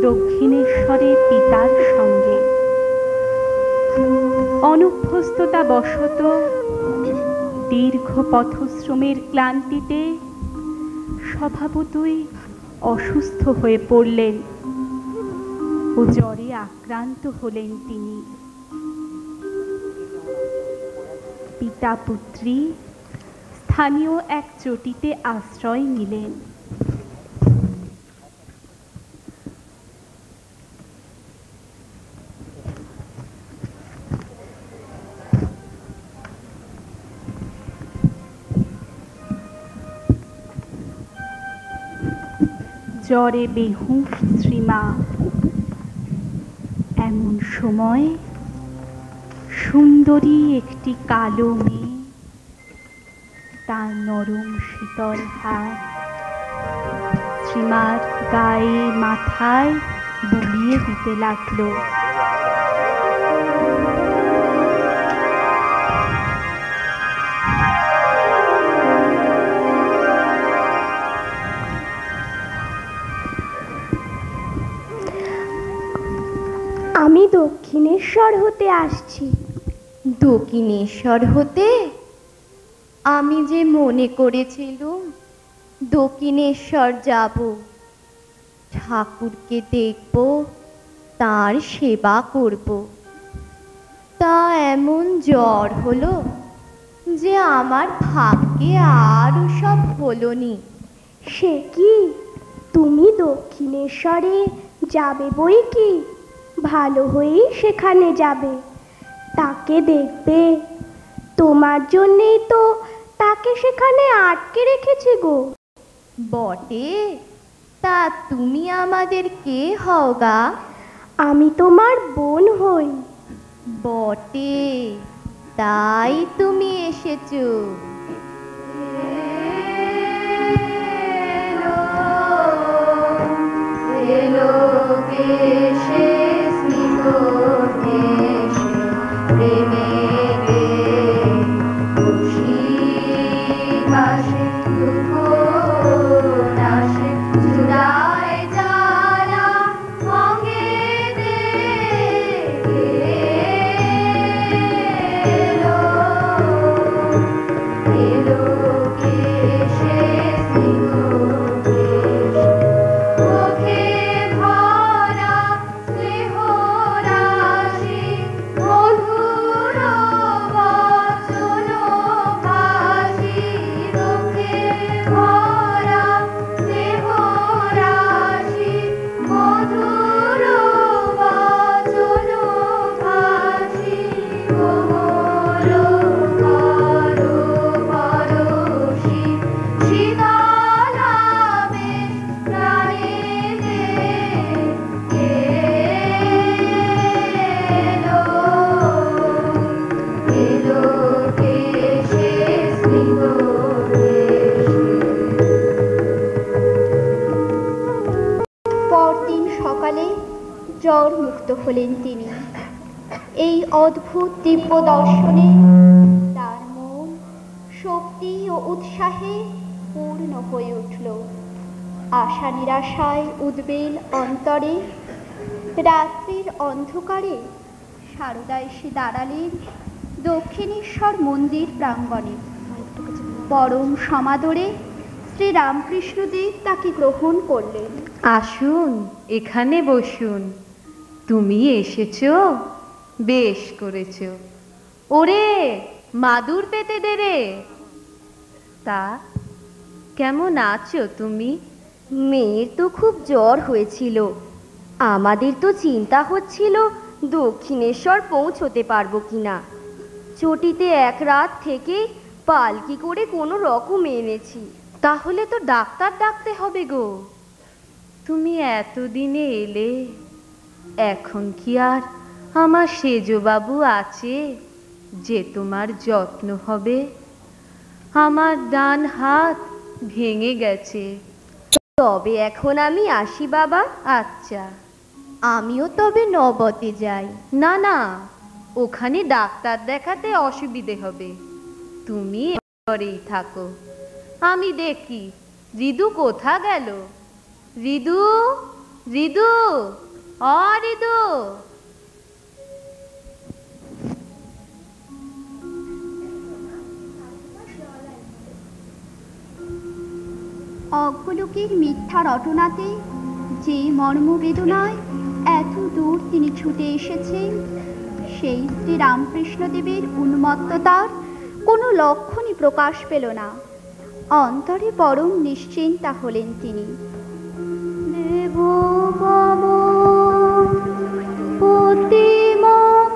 দক্ষিণেশ্বরের পিতার সঙ্গে। অনভ্যস্ততা বশত দীর্ঘ পথশ্রমের ক্লান্তিতে স্বভাবতই অসুস্থ হয়ে পড়লেন ও জ্বরে আক্রান্ত হলেন তিনি। পিতা পুত্রী স্থানীয় এক চটিতে আশ্রয় নিলেন। জ্বরে বেহুঁশ শ্রীমা। এমন সময় সুন্দরী একটি কালো মেয়ে তার নরম শীতল হাত শ্রীমার গায়ে মাথায় বুলিয়ে দিতে লাগলো। আমি দক্ষিণেশ্বর হতে আসছি। দক্ষিণেশ্বর হতে? আমি যে মনে করেছিলুম দক্ষিণেশ্বর যাব, ঠাকুরকে দেখব, তার সেবা করব। তা এমন জ্বর হলো যে আমার ভাগ্যে আর সব হলো নি। সে কি, তুমি দক্ষিণেশ্বরে যাবে বই কি? ভালো হয়েই সেখানে যাবে, তাকে দেখবে। তোমার জন্যেই তো তাকে সেখানে আটকে রেখেছে গো। বটে, তা তুমি আমাদের কে হও গা? আমি তোমার বোন হই। বটে, তাই তুমি এসেছো। এলো কেশে স্নিগ্ধ দেশে প্রেমেতে খুশি কাশে দুঃখ নাশে জুড়ায় জ্বালা অঙ্গেতে। এলো এলো কেশে স্নিগ্ধ দেশে ওঠে ভরা স্নেহ রাশি মধুর বচন ভাসি। ওঠে ভরা স্নেহ রাশি মধুর বচন ভাসি। কোমল করো পরশি শীতল বেশ প্রাণেতে। এলো এলো কেশে স্নিগ্ধ দেশে। পরদিন সকালে জ্বর মুক্ত হলেন তিনি। এই অদ্ভুত দিব্য দর্শনে তার মন শক্তি ও উৎসাহে পূর্ণ হয়ে উঠল। আশা নিরাশায় উদ্বেল অন্তরে রাত্রির অন্ধকারে সারদা এসে দাঁড়ালেন দক্ষিণেশ্বর মন্দির প্রাঙ্গণে। পরম সমাদরে শ্রী রামকৃষ্ণদেব তাকে গ্রহণ করলেন। আসুন, এখানে বসুন। তুমি এসেছো, বেশ করেছো। ওরে মাদুর পেতে দে রে। তা কেমন আছো তুমি? মেয়ের তো খুব জ্বর হয়েছিল। আমাদের তো চিন্তা হচ্ছিল দক্ষিণেশ্বর পৌঁছতে পারবো কিনা। চটিতে এক রাত থেকে পালকি করে কোনো রকম এনেছি। তাহলে তো ডাক্তার ডাকতে হবে গো। তুমি এতদিনে এলে, এখন কি আর আমার সেজবাবু আছে যে তোমার যত্ন হবে? আমার ডান হাত ভেঙে গেছে। তবে এখন আমি আসি বাবা। আচ্ছা। আমিও তবে নবতে যাই। না না, ওখানে ডাক্তার দেখাতে অসুবিধে হবে। তুমি ঘরেই থাকো। আমি দেখি রিদু কোথা গেল। রিদু, রিদু, রিদু। অজ্ঞলোকের মিথ্যা রটনাতে যে মর্মবেদনায় এত দূর তিনি ছুটে এসেছেন, সেই শ্রী রামকৃষ্ণদেবের উন্মত্ততার কোনো লক্ষণই প্রকাশ পেল না। অন্তরে পরম নিশ্চিন্তা হলেন তিনি। দেব মম পতি মম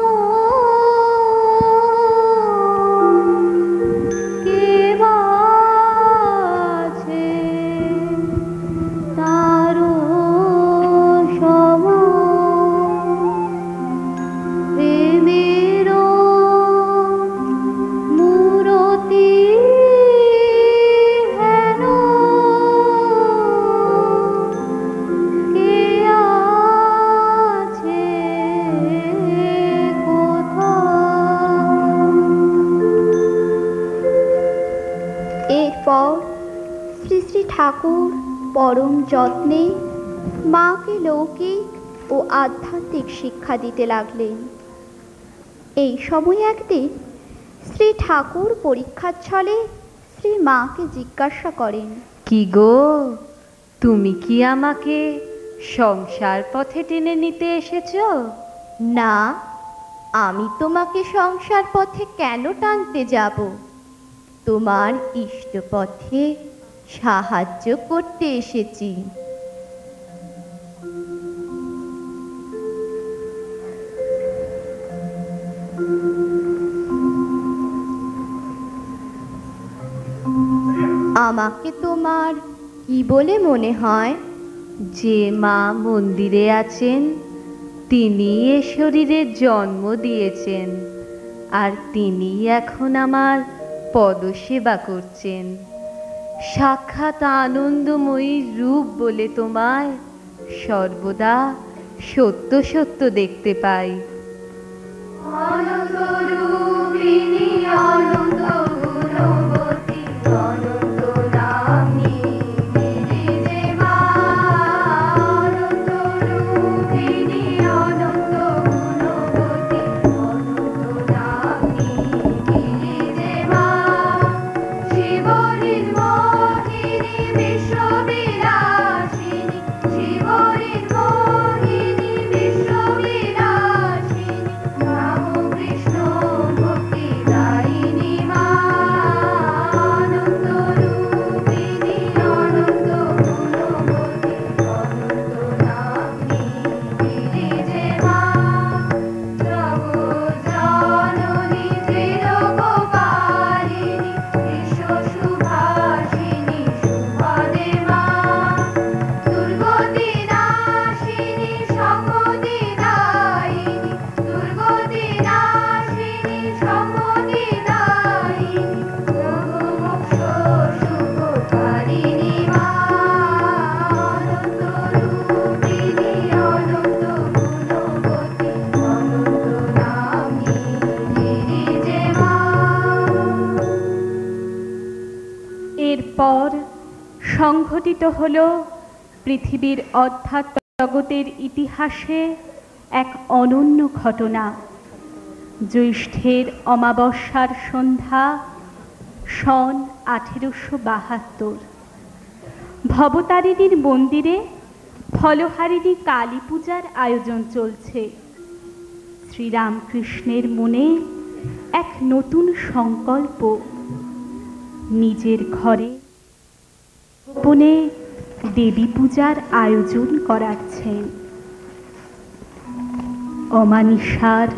কে বাছে তারো সম প্রেমের মূরতি হেন কে আছে কোথাও। এরপর শ্রী শ্রী ঠাকুর পরম যত্নে মাকে লৌকিক ও আধ্যাত্মিক শিক্ষা দিতে লাগলেন। এই সময় একদিন শ্রী ঠাকুর পরীক্ষার ছলে শ্রী মাকে জিজ্ঞাসা করেন, কি গো, তুমি কি আমাকে সংসার পথে টেনে নিতে এসেছো? না, আমি তোমাকে সংসার পথে কেন টানতে যাব? তোমার ইষ্ট পথে সাহায্য করতে এসেছি। আমাকে তোমার কি বলে মনে হয়? যে মা মন্দিরে আছেন, তিনি এ শরীরের জন্ম দিয়েছেন, আর তিনি এখন আমার পদসেবা করছেন। সাক্ষাৎ আনন্দময়ীর রূপ বলে তোমায় সর্বদা সত্য সত্য দেখতে পাই। অনন্ত রূপিণী অনন্ত গুণবতী অনন্ত নামী গিরিজে মা। অনন্ত রূপিণী অনন্ত গুণবতী অনন্ত নামী গিরিজে মা। শিবরির মোহিনী বিশ্ববিলাসিনী, শিবরির মোহিনী বিশ্ববিলাসিনী, রামকৃষ্ণ ভক্তিদায়িনী মা। অনন্ত রূপিণী অনন্ত গুণবতী অনন্ত নামী গিরিজে মা। জগজ্জননী ত্রিলোকপালিনী বিশ্বসুভাষিনী শুভদে মা। দুর্গতি নাশিনী সম্মতিদায়িনী, দুর্গতি নাশিনী সম্মতিদায়িনী, যোগমোক্ষ সুখকারিণী মা। অনন্ত রূপিণী অনন্ত গুণবতী অনন্ত নামী গিরিজে মা। এরপর সংঘটিত হল পৃথিবীর অধ্যাত্ম জগতের ইতিহাসে এক অনন্য ঘটনা। জ্যৈষ্ঠের অমাবস্যার সন্ধ্যা, সন 1872। ভবতারিণীর মন্দিরে ফলহারিণী কালী পূজার আয়োজন চলছে। শ্রীরামকৃষ্ণের মনে এক নতুন সংকল্প, নিজের ঘরে গোপনে দেবী পূজার আয়োজন করাচ্ছেন। অমানিসার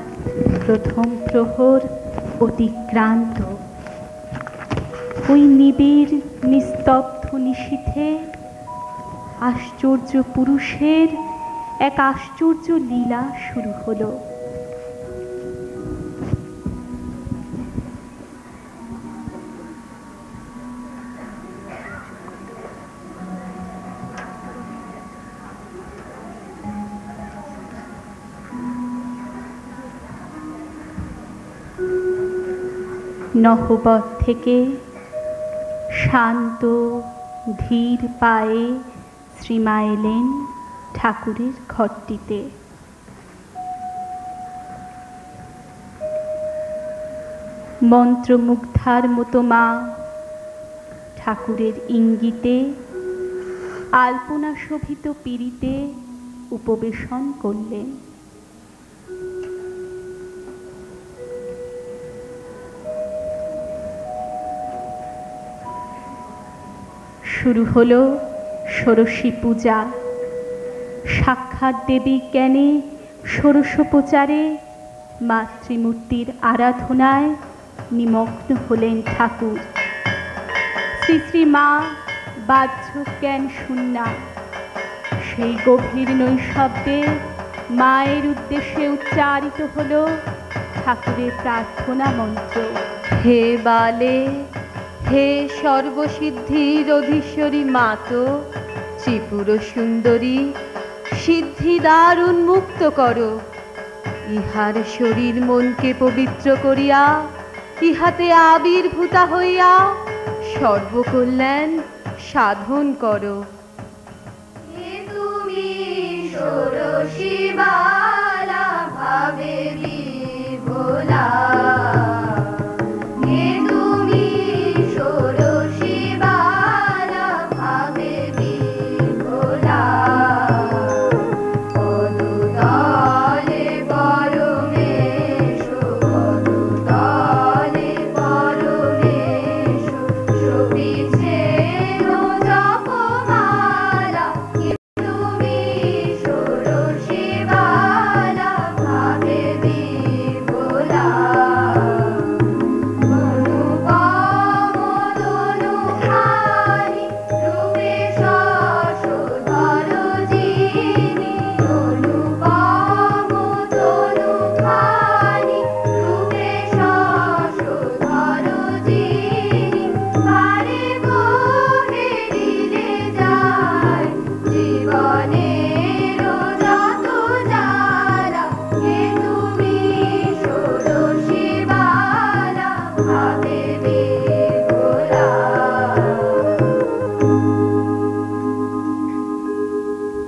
প্রথম প্রহর অতিক্রান্ত। ওই নিবিড় নিস্তব্ধ নিশীথে আশ্চর্য পুরুষের এক আশ্চর্য লীলা শুরু হলো। নহবত থেকে শান্ত ধীর পায়ে শ্রীমা এলেন ঠাকুরের ঘরটিতে। মন্ত্রমুগ্ধার মতো মা ঠাকুরের ইঙ্গিতে আলপনা শোভিত পিঁড়িতে উপবেশন করলেন। শুরু হলো ষোড়শী পূজা। সাক্ষাৎ দেবী জ্ঞানে ষোড়শোপচারে মাতৃমূর্তির আরাধনায় নিমগ্ন হলেন ঠাকুর। শ্রী শ্রী মা বাহ্য জ্ঞান শূন্যা। সেই গভীর নৈশব্দে মায়ের উদ্দেশ্যে উচ্চারিত হলো ঠাকুরের প্রার্থনা মন্ত্র। হে বালে, হে সর্বসিদ্ধির অধীশ্বরী মাতো, ত্রিপুর সুন্দরী, সিদ্ধিদ্বার উন্মুক্ত করো। ইহার শরীর মনকে পবিত্র করিয়া ইহাতে আবির্ভূতা হইয়া সর্বকল্যাণ সাধন করো। তুমি ষোড়শী বালা ভাবে বিভোলা,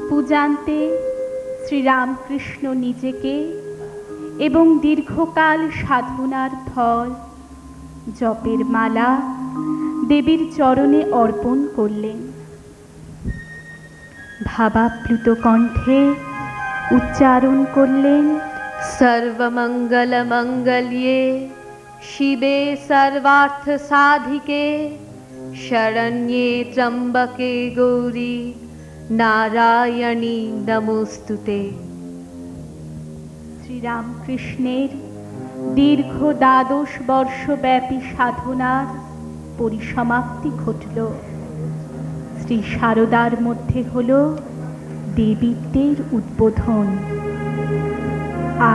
পূজান্তে শ্রীরামকৃষ্ণ নিজেকে এবং দীর্ঘকাল সাধনার ফল জপের মালা দেবীর চরণে অর্পণ করলেন। ভাবাপ্লুত কণ্ঠে উচ্চারণ করলেন, সর্বমঙ্গল মঙ্গল্যে শিবে সর্বার্থ সাধিকে শরণ্যে ত্র্যম্বকে গৌরী নারায়ণী নমস্তুতে। শ্রীরামকৃষ্ণের দীর্ঘ 12 বর্ষব্যাপী সাধনার পরিসমাপ্তি ঘটল। শ্রী শারদার মধ্যে হল দেবীত্বের উদ্বোধন।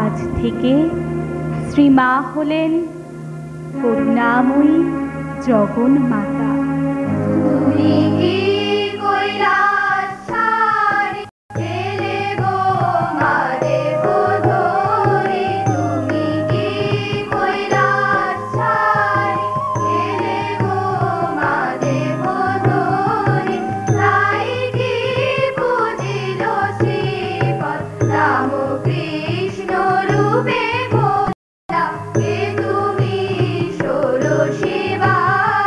আজ থেকে শ্রীমা হলেন করুণাময়ী জগন্মাতা। রূপে ভোলা, কে তুমি ষোড়শী বালা।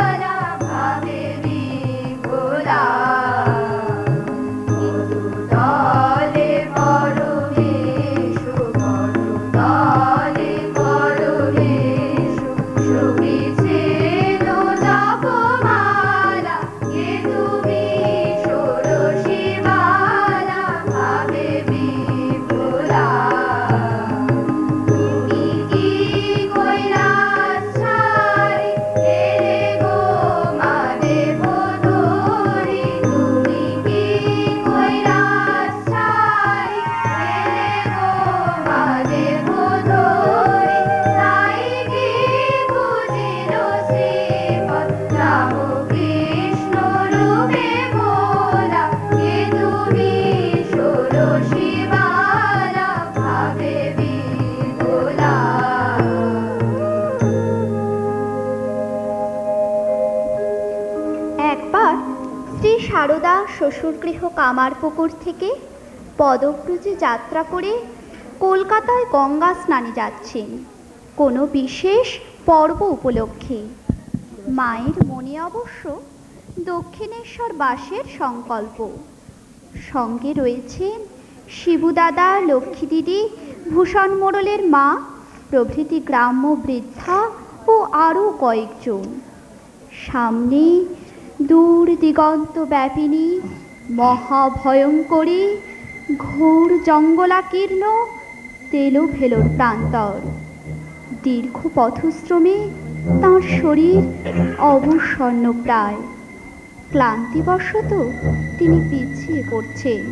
একবার শ্রী সারদা শ্বশুরগৃহ কামারপুকুর থেকে পদব্রজে যাত্রা করে কলকাতায় গঙ্গা স্নানে যাচ্ছেন কোনো বিশেষ পর্ব উপলক্ষে। মায়ের মনে অবশ্য দক্ষিণেশ্বর বাসের সংকল্প। সঙ্গে রয়েছেন শিবুদাদা, লক্ষ্মী দিদি, ভূষণ মোড়লের মা প্রভৃতি গ্রাম্য বৃদ্ধা ও আরও কয়েকজন। সামনে দূর দিগন্ত ব্যাপিনী মহাভয়ঙ্করী ঘোর জঙ্গলাকীর্ণ তেলোভেলোর প্রান্তর। দীর্ঘ পথশ্রমে তাঁর শরীর অবসন্ন প্রায়। ক্লান্তিবশত তিনি পিছিয়ে পড়ছেন।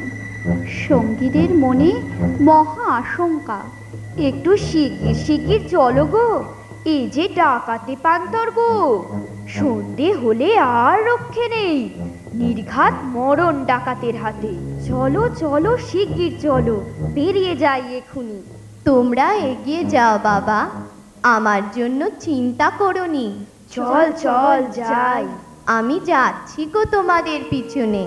সঙ্গীদের মনে মহা আশঙ্কা। একটু শিগগির শিগগির চলো গো, এই যে ডাকাতে প্রান্তর গো, সন্ধে হলে আর রক্ষে নেই, নির্ঘাত মরণ ডাকাতের হাতে। চলো চলো শিগগির চলো, বেরিয়ে যাই এখুনি। তোমরা এগিয়ে যাও বাবা, আমার জন্য চিন্তা করোনি। চল চল যাই। আমি যাচ্ছি গো তোমাদের পিছনে।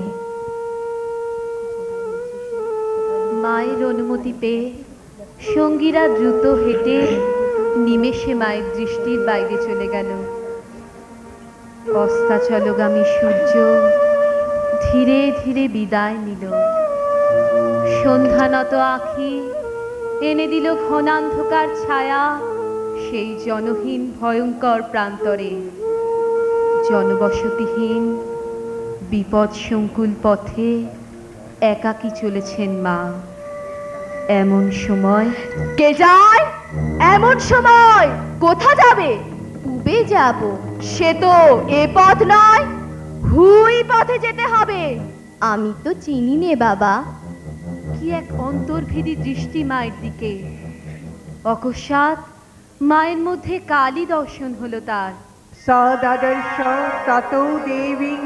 মায়ের অনুমতি পেয়ে সঙ্গীরা দ্রুত হেঁটে নিমেষে মায়ের দৃষ্টির বাইরে চলে গেল। অস্তাচলগামী সূর্য ধীরে ধীরে বিদায় নিল। সন্ধ্যানত আঁখি এনে দিল ঘনান্ধকার ছায়া সেই জনহীন ভয়ঙ্কর প্রান্তরে। জনবসতিহীন বিপদ সংকুল পথে একাকী চলেছেন মা। এমন সময় কে যায়? এমন সময় কোথা যাবে? পূবে যাব। সে তো এ পথ নয়, হুই পথে যেতে হবে। আমি তো চিনি নে বাবা। কি এক অন্তর্ভেদী দৃষ্টি মায়ের দিকে। অকস্মাৎ মায়ের মধ্যে কালী দর্শন হলো তার। সদর্শ ততো দেবী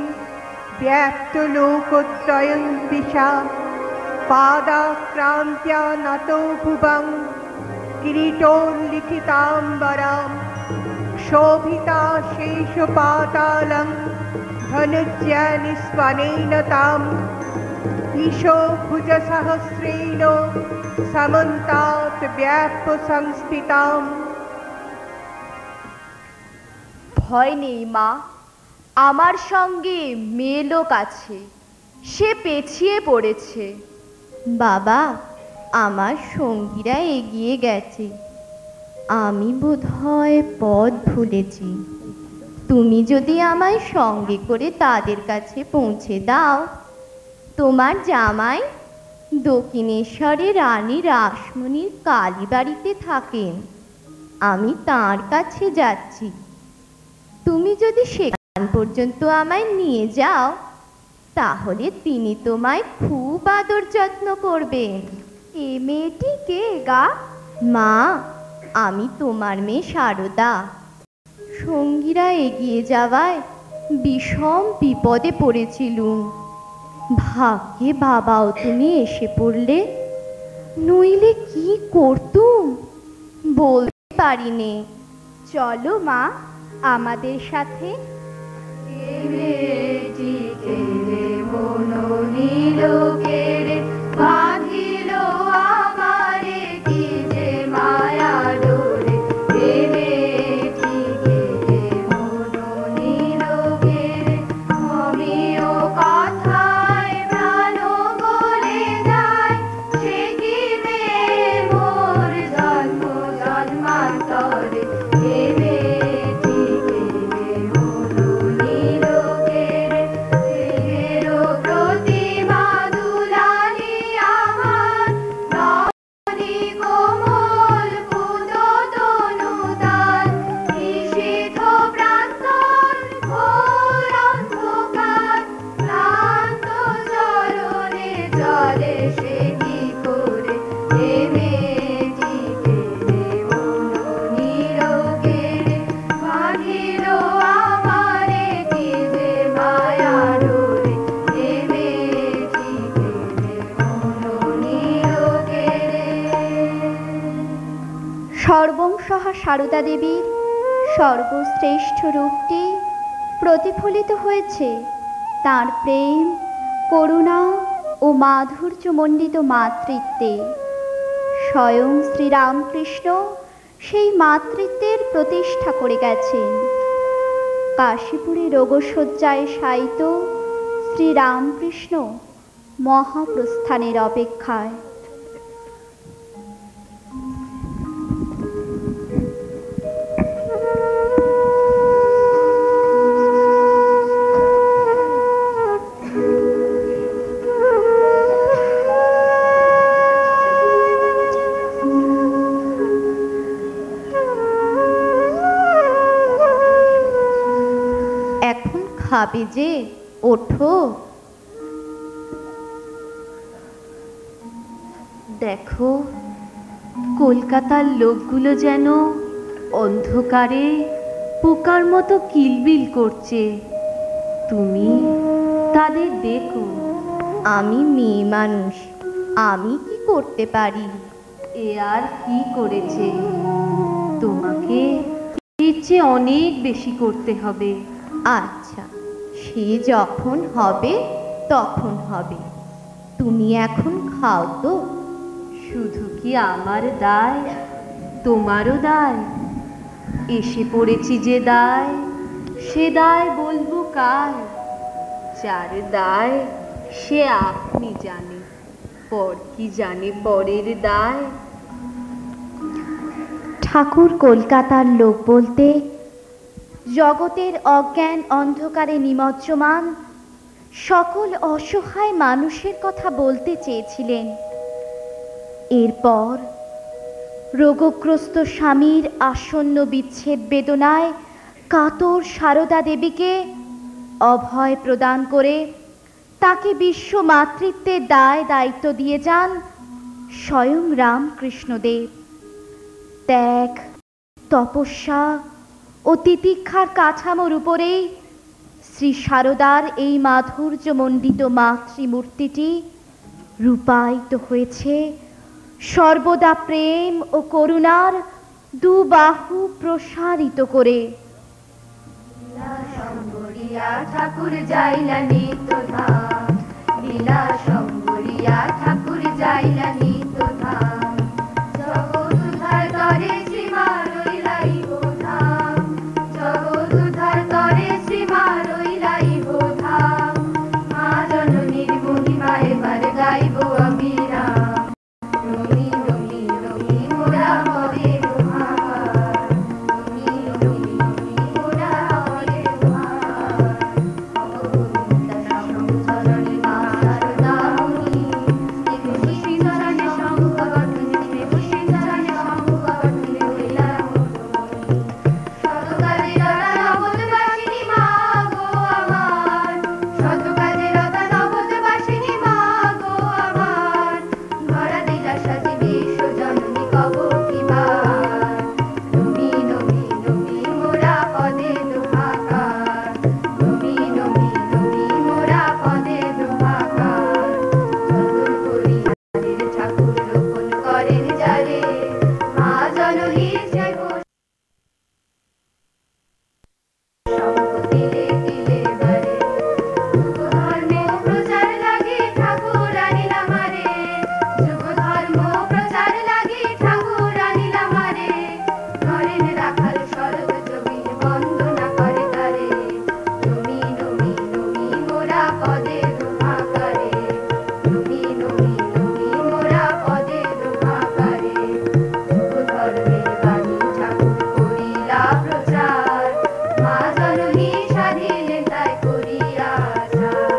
ব্যাপ্ত লোকোত্তয়ং দিশা পাদাক্রান্ত্যা নতো ভুবং কিরীটোল্লিখিতাম্বরাম শোভিতা শেষ পাতালং ধনুজ্যা নিস্পনেন তাম ঈশো ভুজ সহস্রেণ সমন্তাৎ ব্যাপ্য সংস্থিতাম। ভয় নেই মা, আমার সঙ্গে মেয়ে লোক আছে, সে পেছিয়ে পড়েছে। বাবা, আমার সঙ্গীরা এগিয়ে গেছে, আমি বোধহয় পথ ভুলেছি। তুমি যদি আমায় সঙ্গে করে তাদের কাছে পৌঁছে দাও। তোমার জামাই দক্ষিণেশ্বরে রানী রাসমণির কালীবাড়িতে থাকেন, আমি তাঁর কাছে যাচ্ছি। তুমি যদি সেখান পর্যন্ত আমায় নিয়ে যাও, তাহলে তিনি তোমায় খুব আদর যত্ন করবেন। এ মেয়েটি কে গা? মা, আমি তোমার মেয়ে সারদা। সঙ্গীরা এগিয়ে যাওয়ায় বিষম বিপদে পড়েছিলুম। ভাগ্যে বাবাও তুমি এসে পড়লে, নইলে কি করতুম বলতে পারিনে। চলো মা আমাদের সাথে। সর্বংসহা সারদা দেবীর সর্বশ্রেষ্ঠ রূপটি প্রতিফলিত হয়েছে তার প্রেম, করুণা ও মাধুর্যমণ্ডিত মাতৃত্বে। স্বয়ং শ্রীরামকৃষ্ণ সেই মাতৃত্বের প্রতিষ্ঠা করে গেছেন। কাশীপুরে রোগশয্যায় শায়িত শ্রীরামকৃষ্ণ মহাপ্রস্থানের অপেক্ষায়। এখন খাবে যে, ওঠো। দেখো, কলকাতার লোকগুলো যেন অন্ধকারে পোকার মতো কিলবিল করছে। তুমি তাদের দেখো। আমি মেয়ে মানুষ, আমি কি করতে পারি? এ আর কি করেছে? তোমাকে এর চেয়ে অনেক বেশি করতে হবে। আচ্ছা, সে যখন হবে তখন হবে। তুমি এখন খাও তো। শুধু কি আমার দায়, তোমারও দায়? এসে পড়েছি যে দায়, সে দায় বলবো কার? যার দায় সে আপনি জানে, পর কি জানে পরের দায়? ঠাকুর কলকাতার লোক বলতে জগতের অজ্ঞান অন্ধকারে নিমজ্জমান সকল অসহায় মানুষের কথা বলতে চেয়েছিলেন। এরপর রোগগ্রস্ত স্বামীর আসন্ন বিচ্ছেদ বেদনায় কাতর সারদা দেবীকে অভয় প্রদান করে তাকে বিশ্ব মাতৃত্বের দায় দায়িত্ব দিয়ে যান স্বয়ং রামকৃষ্ণদেব। ত্যাগ, তপস্যা ও তিতিক্ষার কাঠামোর উপরেই শ্রী সারদার এই মাধুর্যমণ্ডিত মাতৃমূর্তিটি রূপায়িত হয়েছে সর্বদা প্রেম ও করুণার দুবাহু প্রসারিত করে। ঠাকুর যাইলা নিত ধাম, লীলা শম্বরিয়া ঠাকুর যাইলা নিত ধাম, জগৎ উদ্ধার করে শ্রীমা রইলাই ধাম, জগৎ উদ্ধার করে শ্রীমা রইলাই ধাম। মা জননীর মহিমা এবার গাইব আমি রাম, নমি নমি নমি মোরা পদে দোহার, নমি নমি নমি মোরা পদে দোহার। চরণী মা শারদা মুনি, খুশি চরণে শঙ্করী, খুশি চরণে শঙ্করী হইলা মনোমণি। শতকাজে রতা নবদবাসিনী মা গো আমার, শতকাজে রতা নবদবাসিনী মা গো আমার, ধরা দিলা সাজি বিশ্ব জননী কব কিবার। নমি নমি নমি মোরা পদে দোহাকার, নমি নমি নমি মোরা পদে দোহাকার। যতন করি হাতের ঠাকুর রোপণ করেন যারে, মা জননীর জয় ঘোষ সম্পত্তি লেখিলে বারে। যুগ ধর্ম প্রচার লাগি ঠাকুর আনিলা মারে, যুগ ধর্ম প্রচার লাগি ঠাকুর আনিলা মারে। ধরেন রাখাল শরৎ জমিন বন্দনা করে তারে, নমি নমি নমি মোরা পদে দোহাকারে, নমি নমি নমি মোরা পদে দোহাকারে। যুগ ধর্মের বাণী ঠাকুর করিলা প্রচার, মা জননী সাধিলেন তাই করিয়া আচার।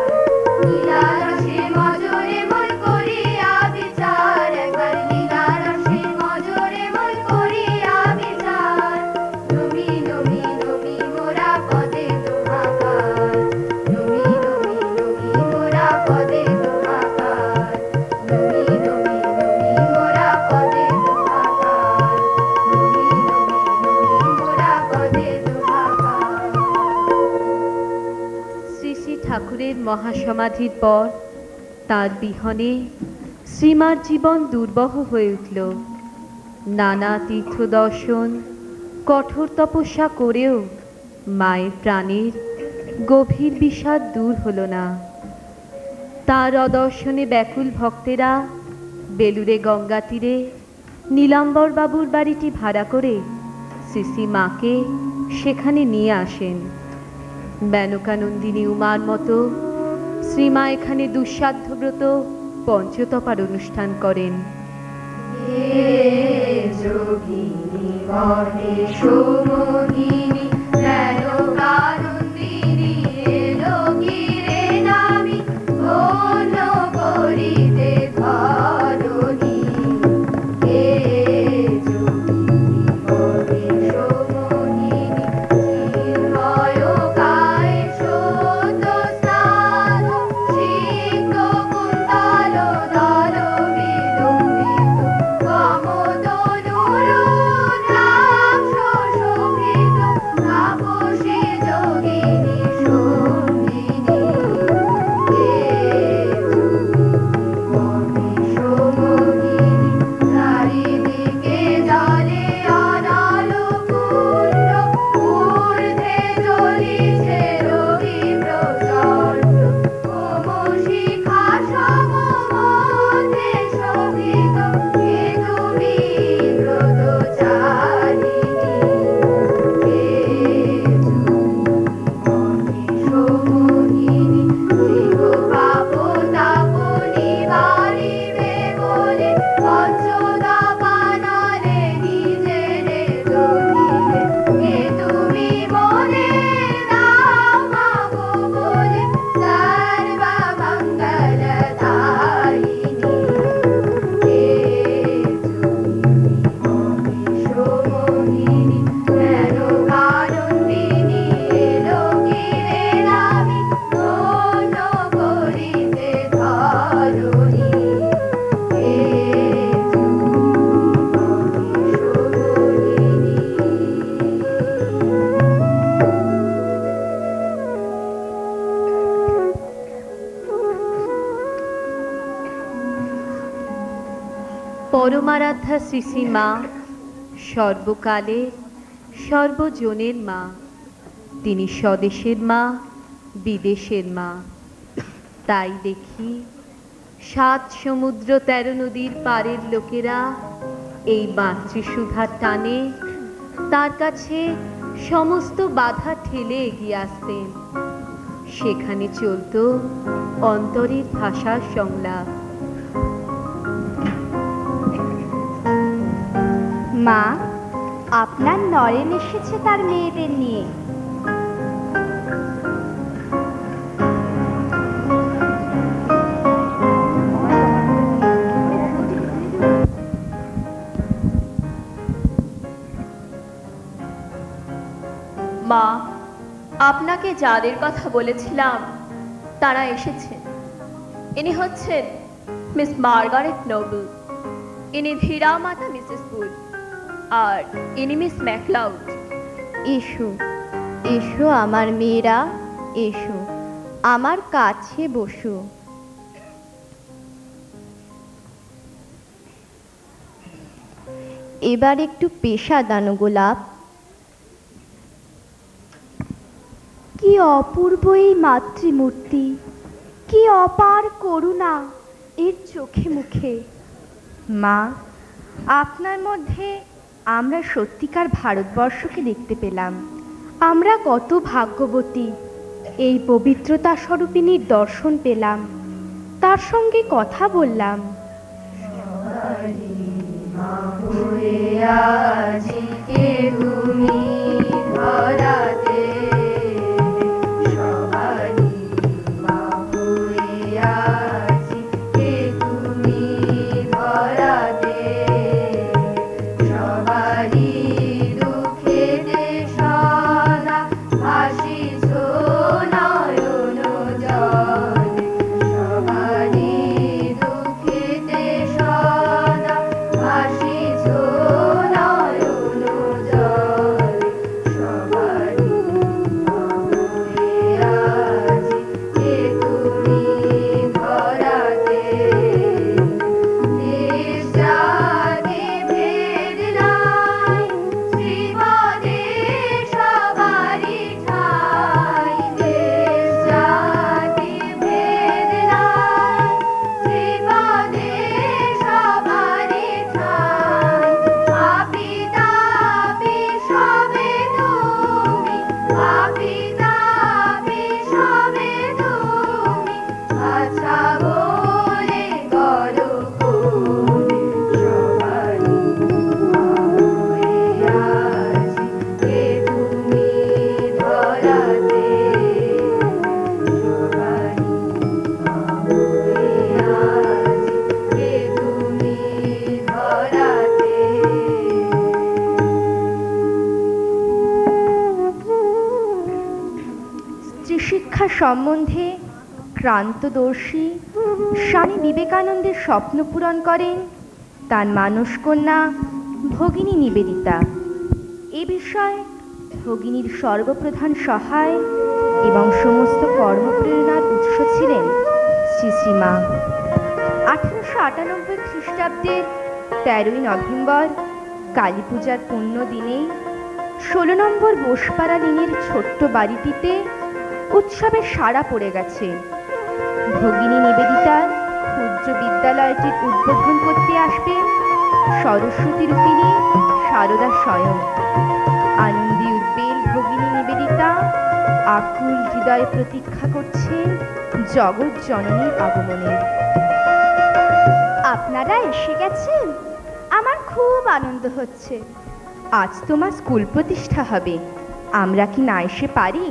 লীলা রসে মজরে মন করিয়া বিচার, একবার লীলা রসে মজরে মন করিয়া বিচার। নমি নমি নমি মোরা পদে দোহাকার, নমি নমি নমি মোরা পদে দোহাকার, নমি নমি নমি মোরা পদে দোহাকার, নমি নমি নমি মোরা পদে দোহাকার। শ্রী শ্রী ঠাকুরের মহাসমাধির পর তার বিহনে শ্রীমার জীবন দুর্বহ হয়ে উঠল। নানা তীর্থ দর্শন, কঠোর তপস্যা করেও মায়ের প্রাণের গভীর বিষাদ দূর হলো না। তার অদর্শনে ব্যাকুল ভক্তেরা বেলুড়ে গঙ্গা তীরে নীলাম্বর বাবুর বাড়িটি ভাড়া করে শ্রী মাকে সেখানে নিয়ে আসেন। মেনকানন্দিনী উমার মতো শ্রীমা এখানে দুঃসাধ্যব্রত পঞ্চতপার অনুষ্ঠান করেন। পরমারাধ্যা শ্রী মা সর্বকালের সর্বজনের মা। তিনি স্বদেশের মা, বিদেশের মা। তাই দেখি 7 সমুদ্র 13 নদীর পারের লোকেরা এই মাতৃসুধার টানে তার কাছে সমস্ত বাধা ঠেলে এগিয়ে আসতেন। সেখানে চলত অন্তরের ভাষার সংলাপ। মা, আপনার নরেন এসেছে তার মেয়েদের নিয়ে। মা, আপনাকে যাদের কথা বলেছিলাম তারা এসেছেন। ইনি হচ্ছেন মিস মার্গারেট নোবেল, ইনি ধীরা মাতা মিসেস বুল, আর ইনি মিস ম্যাকলাউড। এসো এসো আমার মেয়েরা, এসো আমার কাছে বসো। এবার একটু পেশা দানো গোলাপ। কি অপূর্ব এই মাতৃমূর্তি, কি অপার করুণা এর চোখে মুখে। মা, আপনার মধ্যে আমরা সত্যিকার ভারতবর্ষকে দেখতে পেলাম। আমরা কত ভাগ্যবতী, এই পবিত্রতা স্বরূপিণীর দর্শন পেলাম, তার সঙ্গে কথা বললাম। ভাসিছো নয়ন জলে। সম্বন্ধে ক্রান্তদর্শী স্বামী বিবেকানন্দের স্বপ্ন পূরণ করেন তার মানসকন্যা ভগিনী নিবেদিতা। এ বিষয়ে ভগিনীর সর্বপ্রধান সহায় এবং সমস্ত কর্মপ্রেরণার উৎস ছিলেন শ্রী শ্রীমা। 1898 খ্রিস্টাব্দের 13ই নভেম্বর কালী পূজার পুণ্য দিনেই 16 নম্বর বোসপাড়া লিনের ছোট্ট বাড়িটিতে উৎসবের সাড়া পড়ে গেছে। ভগিনী নিবেদিতার ক্ষুদ্র বিদ্যালয়টির উদ্বোধন করতে আসবেন সরস্বতী রূপিণী সারদা স্বয়ং। আনন্দে উদ্বেল ভগিনী নিবেদিতা আকুল হৃদয়ে প্রতীক্ষা করছেন জগৎ জননীর আগমনের। আপনারা এসে গেছেন, আমার খুব আনন্দ হচ্ছে। আজ তোমার স্কুল প্রতিষ্ঠা হবে, আমরা কি না এসে পারি?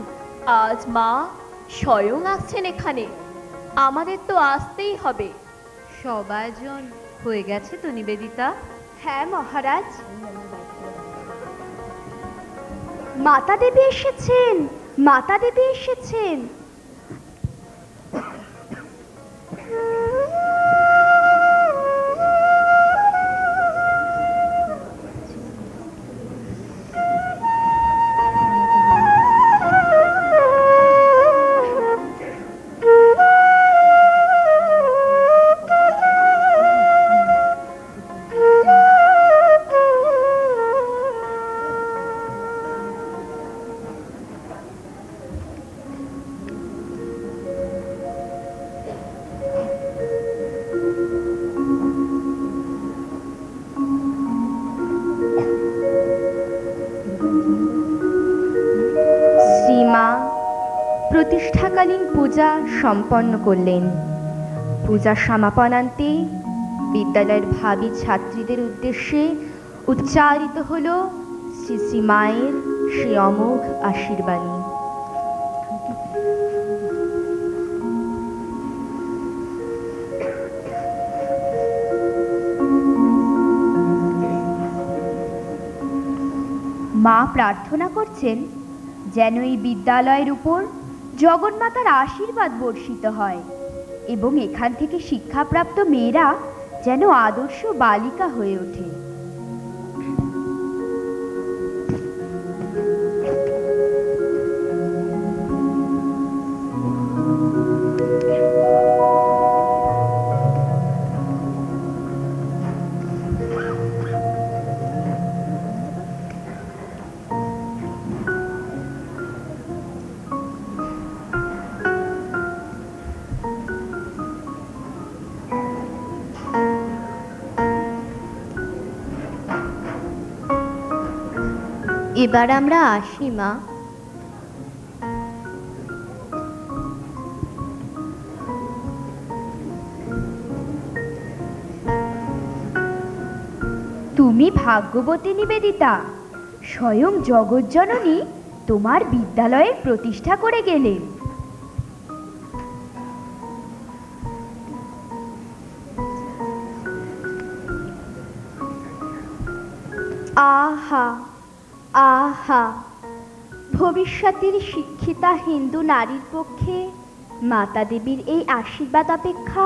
আজ মা স্বয়ং আসছেন এখানে, আমাদের তো আসতেই হবে। সব আয়োজন হয়ে গেছে তো নিবেদিতা? হ্যাঁ মহারাজ, মাতা দেবী এসেছেন, মাতা দেবী এসেছেন। প্রতিষ্ঠাকালীন পূজা সম্পন্ন করলেন। পূজার সমাপনান্তে বিদ্যালয়ের ভাবী ছাত্রীদের উদ্দেশ্যে উচ্চারিত হল শ্রী শ্রী মায়ের সেই অমোঘ আশীর্বাণী। মা প্রার্থনা করছেন যেন এই বিদ্যালয়ের উপর জগন্মাতার আশীর্বাদ বর্ষিত হয় এবং এখান থেকে শিক্ষাপ্রাপ্ত মেয়েরা যেন আদর্শ বালিকা হয়ে ওঠে। এবার আমরা আসি মা। তুমি ভাগ্যবতী নিবেদিতা, স্বয়ং জগজ্জননী তোমার বিদ্যালয়ের প্রতিষ্ঠা করে গেলেন। আহা আহা, ভবিষ্যতের শিক্ষিতা হিন্দু নারীর পক্ষে মাতা দেবীর এই আশীর্বাদ অপেক্ষা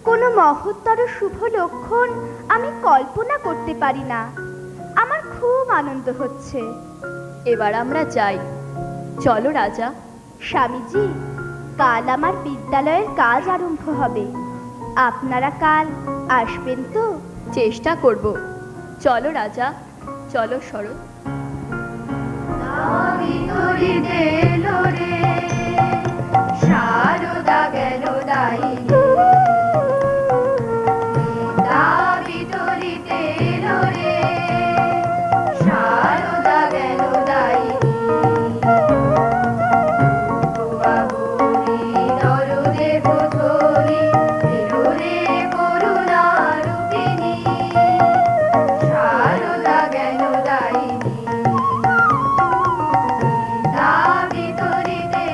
কোনো মহত্তর শুভ লক্ষণ আমি কল্পনা করতে পারি না। আমার খুব আনন্দ হচ্ছে। এবার আমরা যাই, চলো রাজা। স্বামীজি, কাল আমার বিদ্যালয়ের কাজ আরম্ভ হবে, আপনারা কাল আসবেন তো? চেষ্টা করব। চলো রাজা, চলো শরৎ। সারদা গেল দাইনি, বিতরিতে এলো রে, সারদা গেল দাইনি, বাবুরি দরদে কোথরি এলো রে করুণা রূপিণী, সারদা গেল দাইনি, বিতরিতে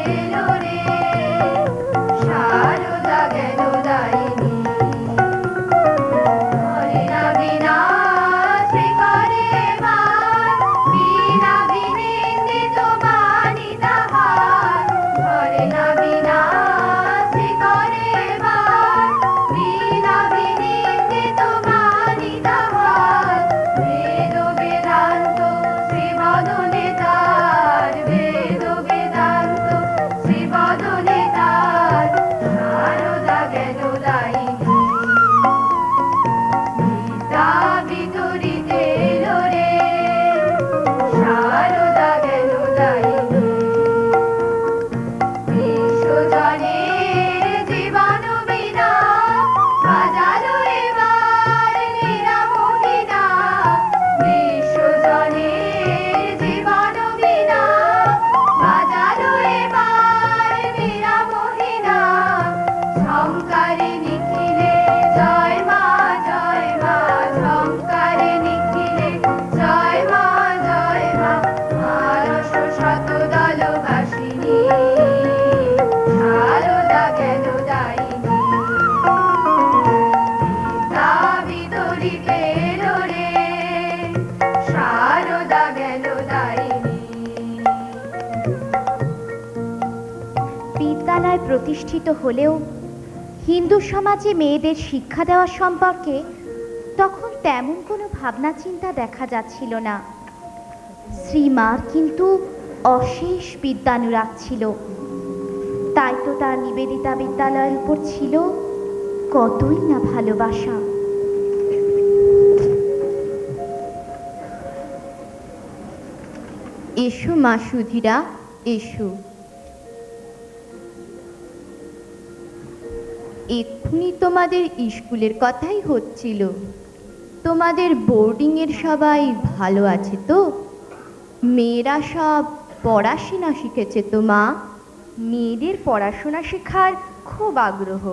প্রতিষ্ঠিত হলেও হিন্দু সমাজে মেয়েদের শিক্ষা দেওয়া সম্পর্কে তখন তেমন কোনো ভাবনা চিন্তা দেখা যাচ্ছিল না। শ্রীমার কিন্তু অশেষ বিদ্যানুরাগ ছিল, তাই তো তার নিবেদিতা বিদ্যালয়ের উপর ছিল কতই না ভালোবাসা। এসো মা সুধীরা, এসো। এক্ষুনি তোমাদের স্কুলের কথাই হচ্ছিল। তোমাদের বোর্ডিংয়ের সবাই ভালো আছে তো? মেয়েরা সব পড়াশোনা শিখেছে তো মা? মেয়েদের পড়াশোনা শেখার খুব আগ্রহ।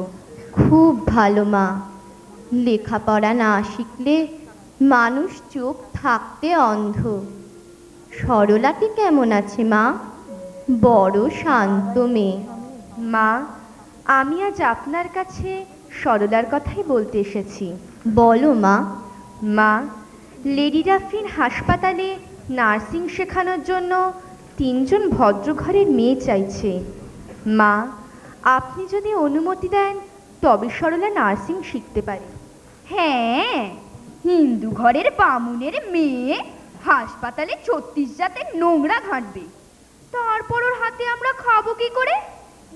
খুব ভালো মা। লেখাপড়া না শিখলে মানুষ চোখ থাকতে অন্ধ। সরলাটি কেমন আছে মা? বড় শান্ত মেয়ে। মা, আমি আজ আপনার কাছে সরলার কথাই বলতে এসেছি। বলো মা। মা, লেডি ডাফরিন হাসপাতালে নার্সিং শেখানোর জন্য 3 জন ভদ্রঘরের মেয়ে চাইছে। মা, আপনি যদি অনুমতি দেন তবে সরলা নার্সিং শিখতে পারে। হ্যাঁ, হিন্দু ঘরের বামুনের মেয়ে হাসপাতালে 36 জাতের নোংরা ঘাঁটবে, তারপর ওর হাতে আমরা খাবো কি করে?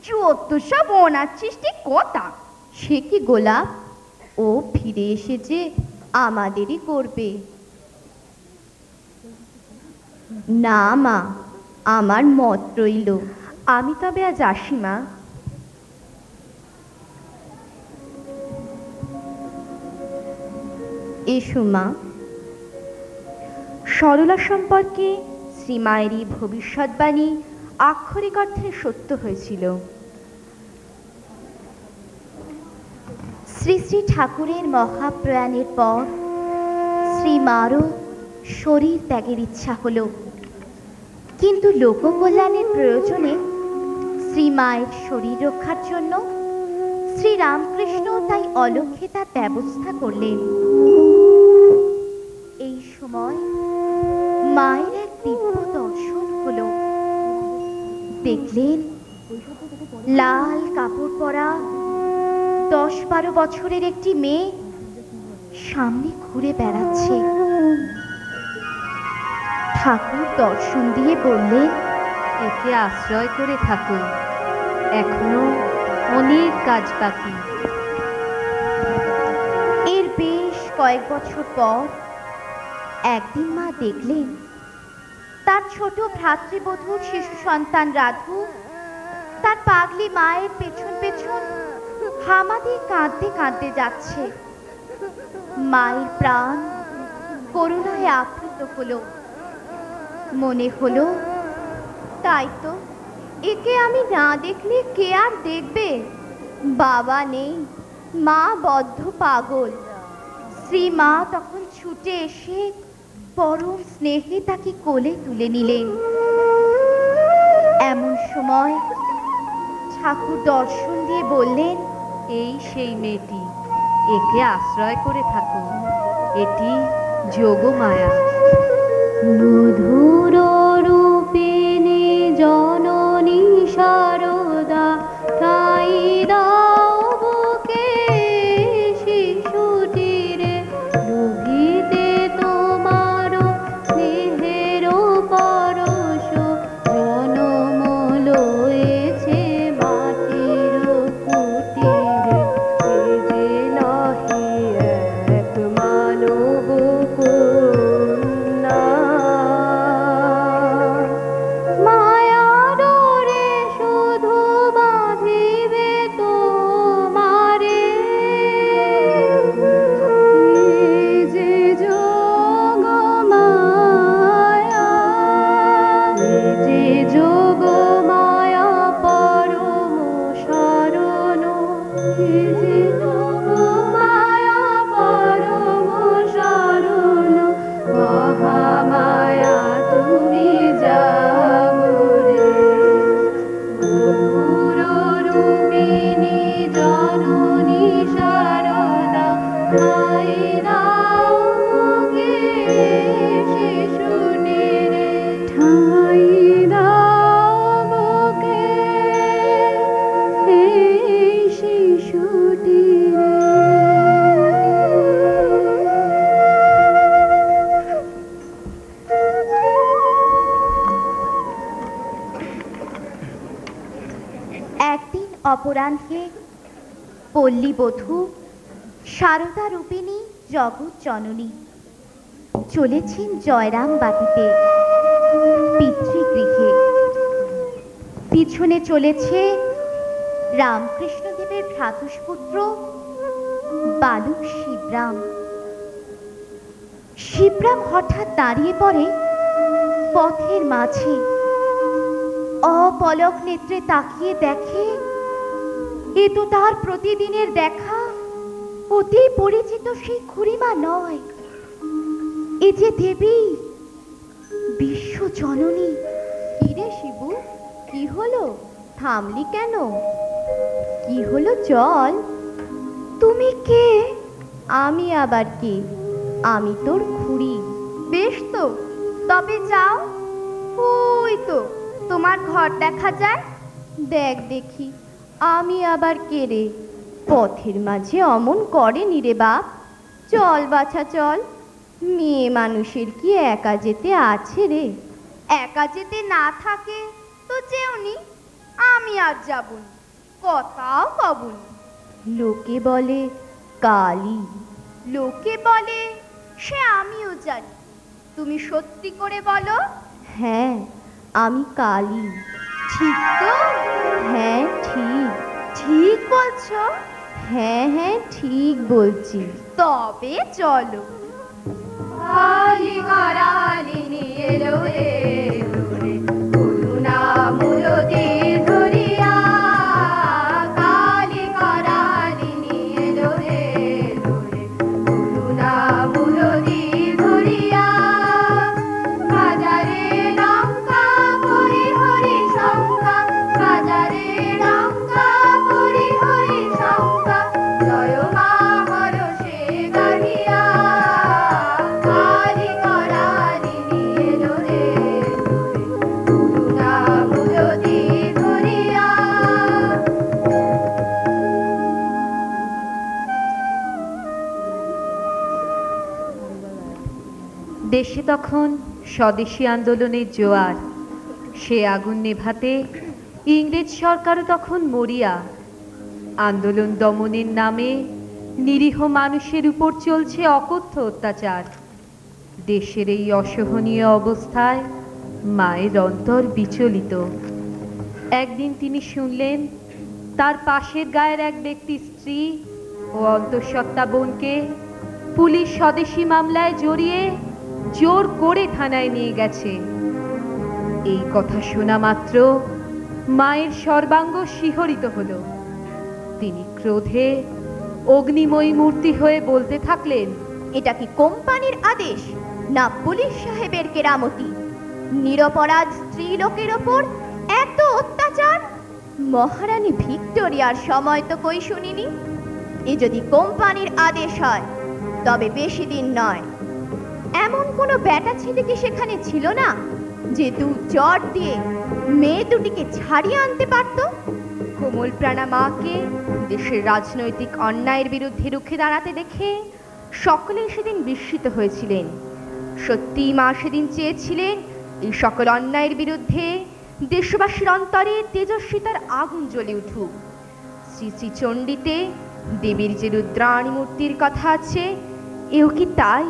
যত সব অনাচ্ছিষ্টি কথা। সে কি গোলাপ, ও ফিরে এসেছে আমাদেরই করবে। না মা, আমার মত রইল। আমি তবে আজ আসি মা। এসো মা। সরলা সম্পর্কে শ্রীমায়েরই ভবিষ্যৎবাণী আক্ষরিক অর্থে সত্য হয়েছিল। শ্রী শ্রী ঠাকুরের মহাপ্রয়াণের পর শ্রীমারও শরীর ত্যাগের ইচ্ছা হলো, কিন্তু লোককল্যাণের প্রয়োজনে শ্রীমায়ের শরীর রক্ষার জন্য শ্রীরামকৃষ্ণ তাই অলক্ষ্যে তার ব্যবস্থা করলেন। এই সময় মায়ের এক দিব্য দর্শন হলো। দেখলেন লাল কাপড় পরা 10-12 বছরের একটি মেয়ে সামনে ঘুরে বেড়াচ্ছে। ঠাকুর দর্শন দিয়ে বললেন, একে আশ্রয় করে থাকো, এখনো অনেক কাজ বাকি। এর বেশ কয়েক বছর পর একদিন মা দেখলেন তার ছোট ভ্রাতৃবধূর শিশু সন্তান রাধু তার পাগলি মায়ের পেছন পেছন হামা দিয়ে কাঁদতে কাঁদতে যাচ্ছে। মায়ের প্রাণ করুণায় আপ্লুত হলো। মনে হলো, তাই তো, একে আমি না দেখলে কে আর দেখবে? বাবা নেই, মা বদ্ধ পাগল। শ্রীমা তখন ছুটে এসে পরম স্নেহে তাকে কোলে তুলে নিলেন। এমন সময় ঠাকুর দর্শন দিয়ে বললেন, এই সেই মেয়েটি, একে আশ্রয় করে থাকো, এটি যোগমায়া। মধুর রূপিণী জননী শারদা, ঠাই দাও বুকে শিশুটিরে, রুভিতে তোমার স্নেহের পরশ, জনম লয়েছে মাটির কুটিরে, এ যে নাহি এক মানব কন্যা। মায়ার রে অপরাহ্নে পল্লীবধূ সারদা রূপিণী জগৎ জননী চলেছেন জয়রাম বাটিতে পিতৃগৃহে। পিছনে চলেছে রামকৃষ্ণদেবের ভ্রাতুষ্পুত্র বালক শিবরাম। শিবরাম হঠাৎ দাঁড়িয়ে পড়ে পথের মাঝে, অপলক নেত্রে তাকিয়ে দেখে এ তো তার প্রতিদিনের দেখা অতি পরিচিত সেই খুড়িমা নয়, এ যে দেবী বিশ্ব জননী। কি রে শিবু, কি হলো, থামলি কেন? কি হলো চল। তুমি কে? আমি আবার কে? আমি তোর খুড়ি। বেশ তো, তবে যাও, ওই তো তোমার ঘর দেখা যায়। দেখ দেখি, আমি আবার কে রে? পথের মাঝে অমন করেনি রে বাপ। চল বাছা চল, মেয়ে মানুষের কি একা যেতে আছে রে? একা যেতে না থাকে তো যেওনি, আমি আর যাবনি, কথাও কবনি। লোকে বলে কালী, লোকে বলে, সে আমিও জানি। তুমি সত্যি করে বলো। হ্যাঁ, আমি কালী। ঠিক তো? হ্যাঁ ঠিক। ঠিক বলছো? হ্যাঁ হ্যাঁ ঠিক বলছি। তবে চলো। কালী কারালিনী এলো রে দূরে, করুণা মূলতি ধরিয়া। কালী কারালিনী এলো রে দূরে, করুণা মূলতি ধরিয়া। বাজারে লঙ্কা পরি হরি শঙ্কা, বাজারে লঙ্কা পরি হরি শঙ্কা, জয় মা হরষে গাহিয়া। কালী কারালিনী এলো রে দূরে, করুণা মূলতি ধরিয়া। দেশে তখন স্বদেশী আন্দোলনের জোয়ার। সে আগুন নেভাতে ইংরেজ সরকারও তখন মরিয়া। আন্দোলন দমনের নামে নিরীহ মানুষের উপর চলছে অকথ্য অত্যাচার। দেশের এই অসহনীয় অবস্থায় মায়ের অন্তর বিচলিত। একদিন তিনি শুনলেন তার পাশের গায়ের এক ব্যক্তি স্ত্রী ও অন্তঃসত্ত্বা বোনকে পুলিশ স্বদেশী মামলায় জড়িয়ে জোর করে থানায় নিয়ে গেছে। এই কথা শোনা মাত্র মায়ের সর্বাঙ্গ শিহরিত হলো। তিনি ক্রোধে অগ্নিময়ী মূর্তি হয়ে বলতে থাকলেন, এটা কি কোম্পানির আদেশ না পুলিশ সাহেবের কেরামতি? নিরপরাধ স্ত্রী লোকের ওপর এত অত্যাচার! মহারানী ভিক্টোরিয়ার সময় তো কই শুনিনি। এ যদি কোম্পানির আদেশ হয় তবে বেশি দিন নয়। এমন কোনো বেটা ছেলে কি সেখানে ছিল না যে দু চট দিয়ে মেয়ে দুটিকে ছাড়িয়ে আনতে পারত? কোমল প্রাণা মাকে দেশের রাজনৈতিক অন্যায়ের বিরুদ্ধে রুখে দাঁড়াতে দেখে সকলেই সেদিন বিস্মিত হয়েছিলেন। সত্যি মা সেদিন চেয়েছিলেন এই সকল অন্যায়ের বিরুদ্ধে দেশবাসীর অন্তরে তেজস্বিতার আগুন জ্বলে উঠুক। শ্রী শ্রী চণ্ডীতে দেবীর যে রুদ্রাণী মূর্তির কথা আছে, এও কি তাই?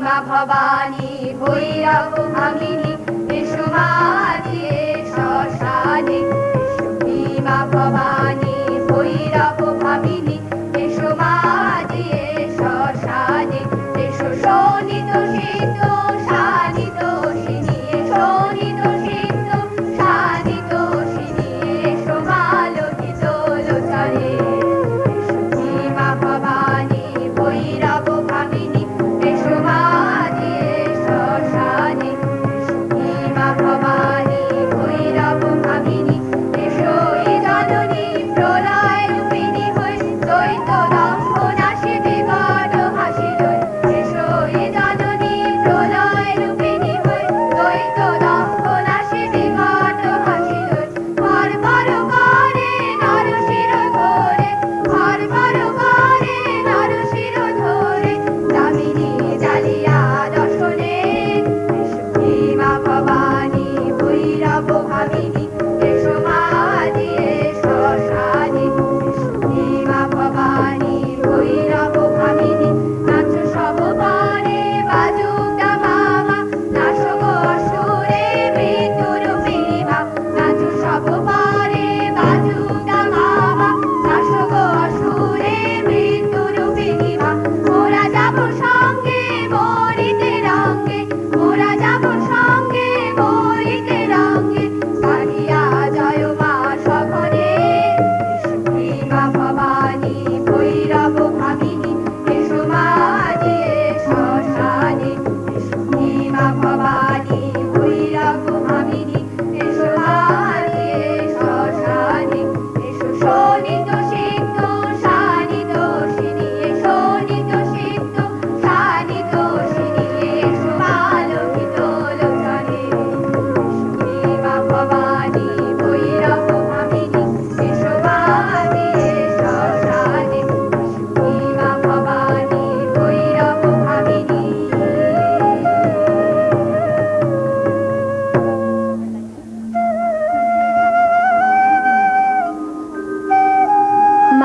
মা ভবানী ভৈরব ভামিনী এসো মা দিয়ে শ্মশানে। মা ভবানী ভৈরব ভামিনী এসো মা দিয়ে শ্মশানে। এসো শোণিত সিদ্ধ শানিত সিনি, শোণিত সিদ্ধ শানিত সিনি, এসো মা লোহিত লোচনে। মা ভবানী ভৈরব ভামিনী এসো মা দিয়ে শ্মশানে। মা ভবানী ভৈরব ভামিনী এসো এ জননী প্রলয় রূপিণী হই দ্বৈত দম্ভ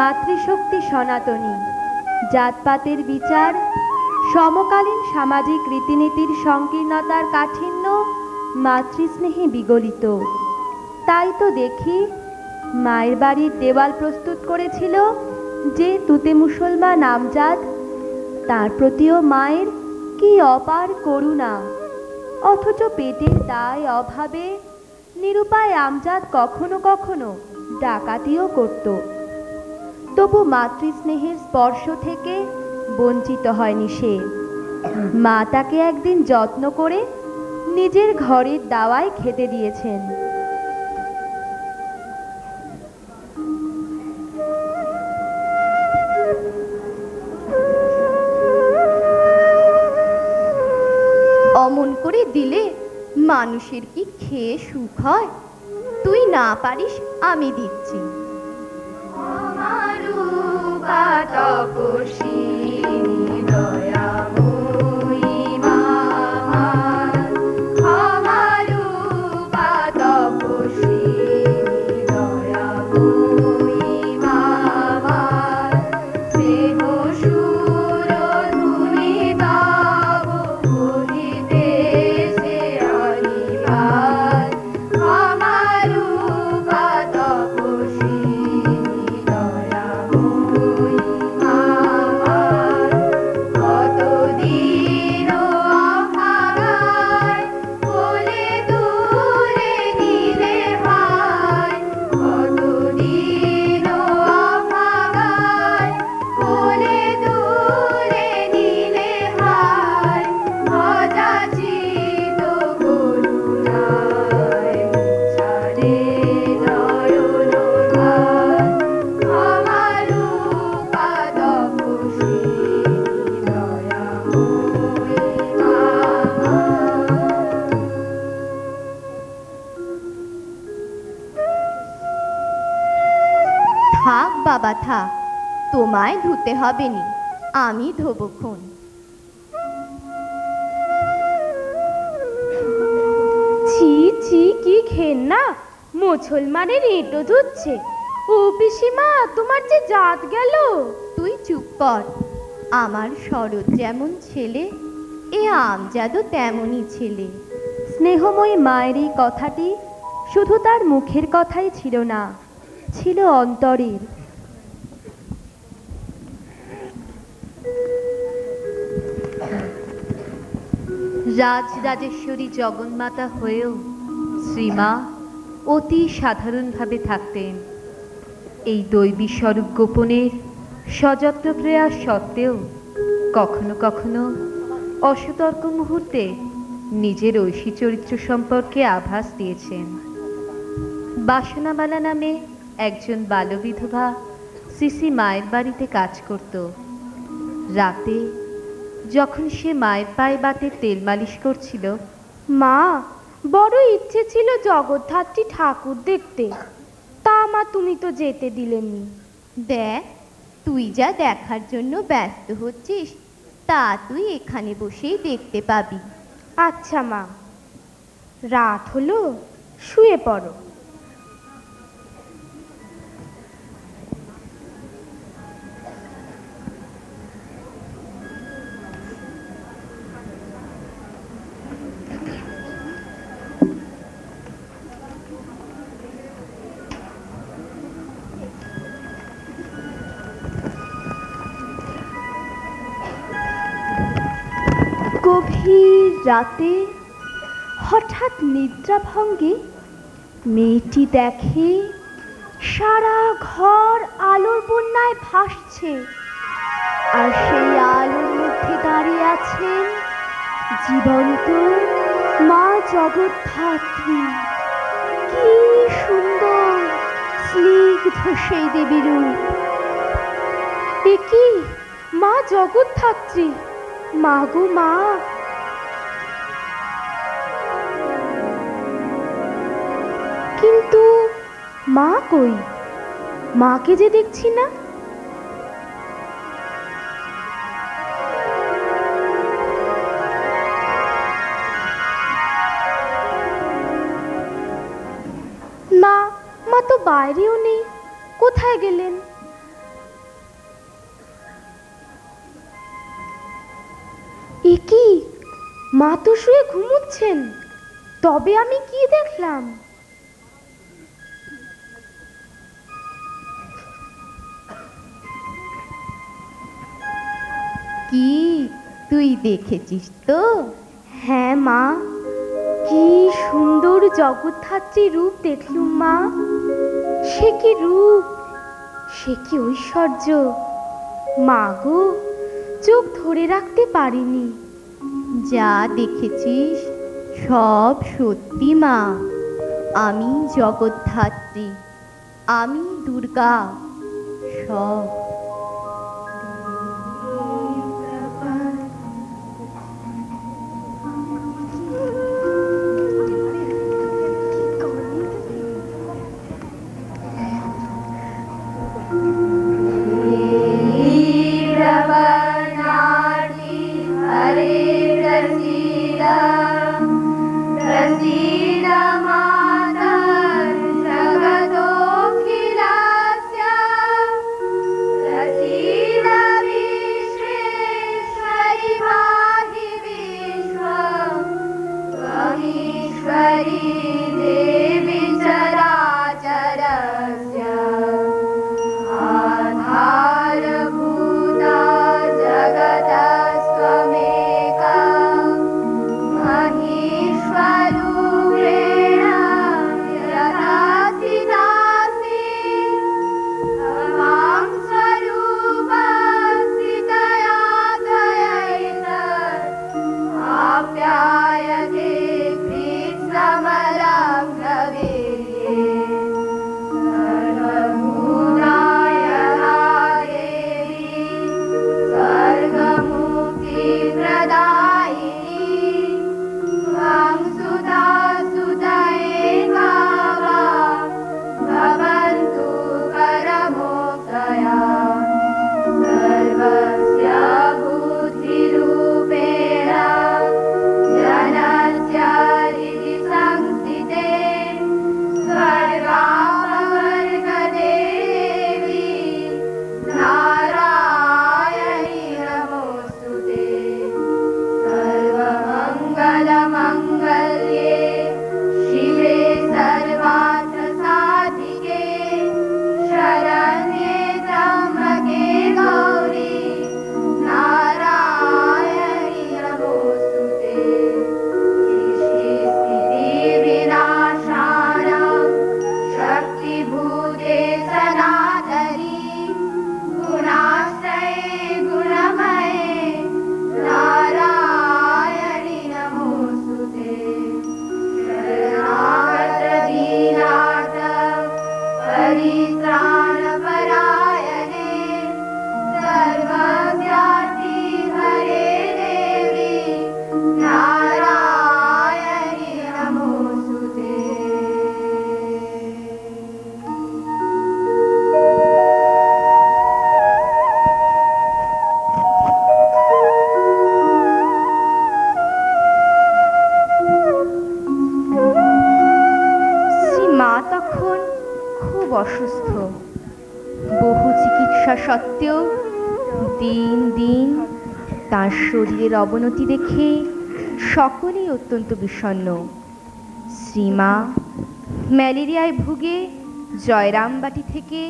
মাতৃশক্তি সনাতনী, জাতপাতের বিচার, সমকালীন সামাজিক রীতিনীতির সংকীর্ণতার কাঠিন্য মাতৃস্নেহে বিগলিত। তাই তো দেখি মায়ের বাড়ির দেওয়াল প্রস্তুত করেছিল যে তুতে মুসলমান আমজাদ, তার প্রতিও মায়ের কি অপার করুণা। অথচ পেটের দায় অভাবে নিরুপায় আমজাদ কখনো কখনো ডাকাতিও করত। তবু মাতৃস্নেহের স্পর্শ থেকে বঞ্চিত হয়নি সে। মা তাকে একদিন যত্ন করে নিজের ঘরের দাওয়ায় খেতে দিয়েছেন। অমন করে দিলে মানুষের কি খেয়ে সুখ হয়? তুই না পারিস, আমি দিচ্ছি। থাক বাবা থাক, তোমায় ধুতে হবে নি, আমি ধোবক্ষণ। ছি ছি, কি ঘেন্না! মুসলমানের এঁটো ধুচ্ছে। ও পিসিমা, তোমার যে জাত গেল। তুই চুপ কর। আমার শরৎ যেমন ছেলে, এ আমজাদও তেমনই ছেলে। স্নেহময়ী মায়ের এই কথাটি শুধু তার মুখের কথাই ছিল না, ছিল অন্তরের। রাজরাজেশ্বরী জগন্মাতা হয়েও শ্রীমা অতি সাধারণভাবে থাকতেন। এই দৈবী স্বরূপ গোপনের সযত্ন প্রয়াস সত্ত্বেও কখনো কখনো অসতর্ক মুহূর্তে নিজের ঐশী চরিত্র সম্পর্কে আভাস দিয়েছেন। বাসনাবালা নামে একজন বালবিধবা সিসি মায়ের বাড়িতে কাজ করত। রাতে যখন সে মায়ের পায়ে বাতে তেল মালিশ করছিল, মা, বড় ইচ্ছে ছিল জগদ্ধাত্রী ঠাকুর দেখতে, তা মা তুমি তো যেতে দিলেননি। দেখ, তুই যা দেখার জন্য ব্যস্ত হচ্ছিস তা তুই এখানে বসেই দেখতে পাবি। আচ্ছা মা, রাত হলো, শুয়ে পড়ো। গভীর রাতে হঠাৎ নিদ্রাভঙ্গে মেয়েটি দেখে সারা ঘর আলোর বন্যায় ভাসছে, আর সেই আলোর মধ্যে দাঁড়িয়ে আছেন জীবন্ত মা জগদ্ধাত্রী। কি সুন্দর স্নিগ্ধ সেই দেবী রূপ! এ কি মা জগদ্ধাত্রী! মা গো মা! কিন্তু মা কই? মাকে যে দেখছি না। না, মা তো বাইরেও নেই। কোথায় গেলেন? এ কি, মা তো শুয়ে ঘুমোচ্ছেন, তবে আমি কি দেখলাম? কি তুই দেখেছিস তো? হ্যাঁ মা, কি সুন্দর জগদ্ধাত্রী রূপ দেখলুম মা। সে কি রূপ, সে কি ঐশ্বর্য! মা গো, চোখ ধরে রাখতে পারিনি। যা দেখেছিস সব সত্যি মা। আমি জগদ্ধাত্রী, আমি দুর্গা, সব। অসুস্থ। বহু চিকিৎসা সত্ত্বেও দিন দিন তার শরীরের অবনতি দেখে সকলেই অত্যন্ত বিষণ্ণ। শ্রীমা ম্যালেরিয়ায় ভুগে জয়রামবাটি থেকে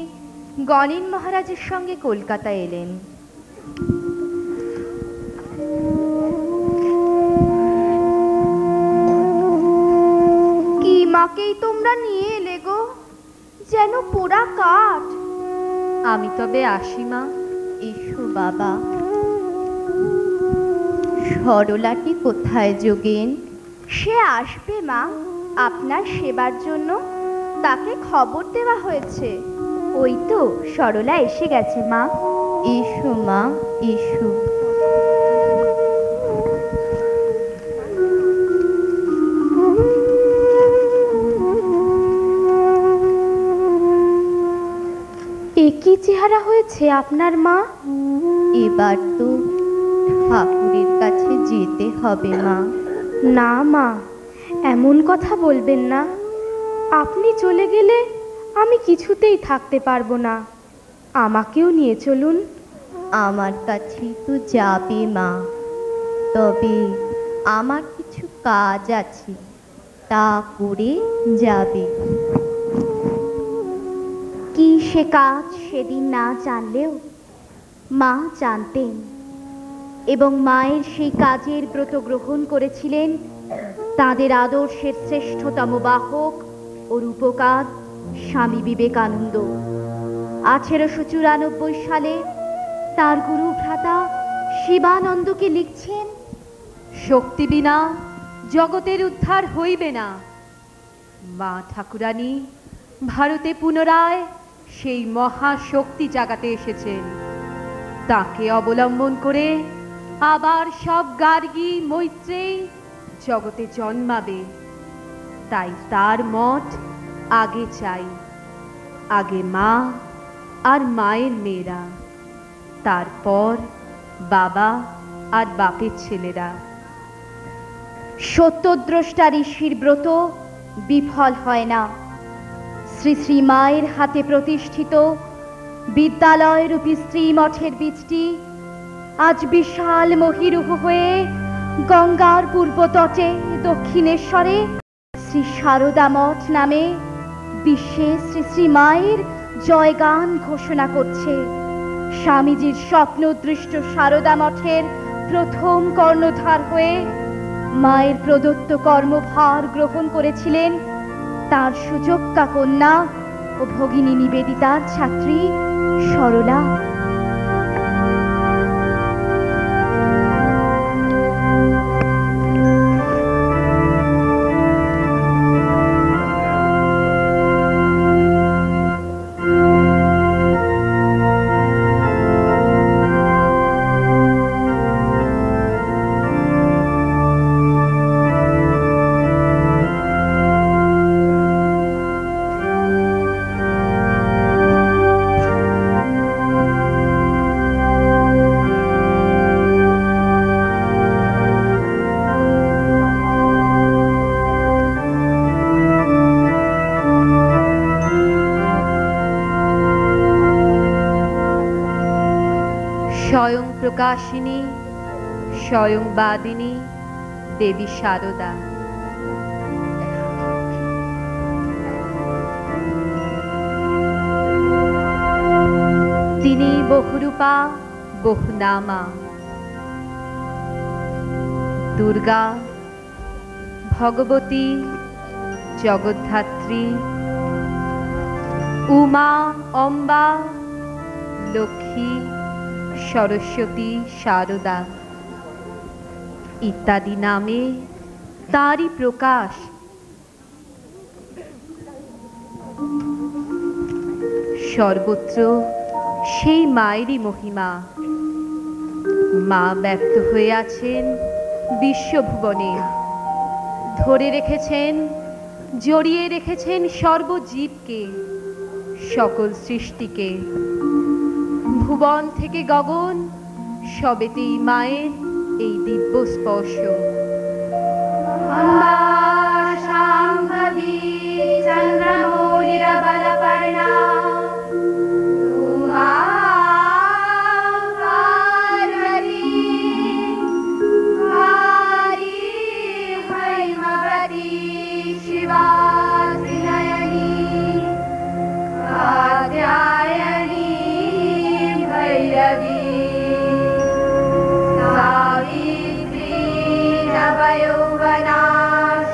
গণেন মহারাজের সঙ্গে কলকাতায় এলেন। কি মাকেই তোমরা নিয়ে এলে গো, যেন পোড়া কাঠ। আমি তবে আসি মা। এসো বাবা। সরলাটি কোথায় যোগেন? সে আসবে মা, আপনার সেবার জন্য তাকে খবর দেওয়া হয়েছে। ওই তো সরলা এসে গেছে মা। এসো মা, এসো। কি চেহারা হয়েছে আপনার মা? এবার তো ঠাকুরের কাছে যেতে হবে মা। না মা, এমন কথা বলবেন না। আপনি চলে গেলে আমি কিছুতেই থাকতে পারবো না। আমাকেও নিয়ে চলুন। আমার কাছেই তো যাবে মা। তবে আমার কিছু কাজ আছে, তা করে যাবে। কি সে কাজ সেদিন না জানলেও মা জানতেন, এবং মায়ের সেই কাজের ব্রত গ্রহণ করেছিলেন তাদের আদর্শের শ্রেষ্ঠতম বাহক ও রূপকার স্বামী বিবেকানন্দ। 1894 সালে তার গুরু ভ্রাতা শিবানন্দকে লিখছেন, শক্তি বিনা জগতের উদ্ধার হইবে না। মা ঠাকুরানী ভারতে পুনরায় সেই মহাশক্তি জাগাতে এসেছেন। তাকে অবলম্বন করে আবার সব গার্গী মৈত্রেয়ী জগতে জন্মাবে। তাই তার মঠ আগে চাই, আগে মা আর মায়ের মেয়েরা, তারপর বাবা আর বাপের ছেলেরা। সত্যদ্রষ্টা ঋষির ব্রত বিফল হয় না। শ্রী শ্রী মায়ের হাতে প্রতিষ্ঠিত বিদ্যালয় রূপী স্ত্রী মঠের বীজটি আজ বিশাল মহিরুহ হয়ে গঙ্গার পূর্ব তটে দক্ষিণেশ্বরে শ্রী সারদা মঠ নামে বিশ্বে শ্রী শ্রী মায়ের জয়গান ঘোষণা করছে। স্বামীজির স্বপ্নদৃষ্ট সারদা মঠের প্রথম কর্ণধার হয়ে মায়ের প্রদত্ত কর্মভার গ্রহণ করেছিলেন তার সুযোগ্যা কন্যা ও ভগিনী নিবেদিতার ছাত্রী সরলা। স্বয়ং প্রকাশিনী, স্বয়ং বাদিনী দেবী সারদা। তিনি বহুরূপা বহুনামা। দুর্গা, ভগবতী, জগদ্ধাত্রী, উমা, অম্বা, লক্ষ্মী, সরস্বতী, শারদা ইত্যাদি নামে তারই প্রকাশ। সর্বত্র সেই মায়েরই মহিমা। মা ব্যক্ত হয়ে আছেন বিশ্বভুবনে, ধরে রেখেছেন, জড়িয়ে রেখেছেন সর্বজীবকে, সকল সৃষ্টিকে। ভুবন থেকে গগন সবেতেই মায়ের এই দিব্য স্পর্শ।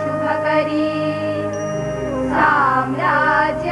शुभकरी साम्राज्य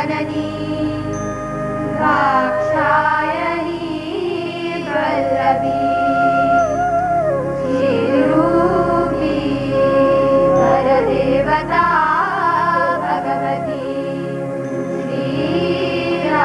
जननी दाक्षायणी वल्लभी श्रीरूपी परदेवता भगवती श्रीराजराजेश्वरी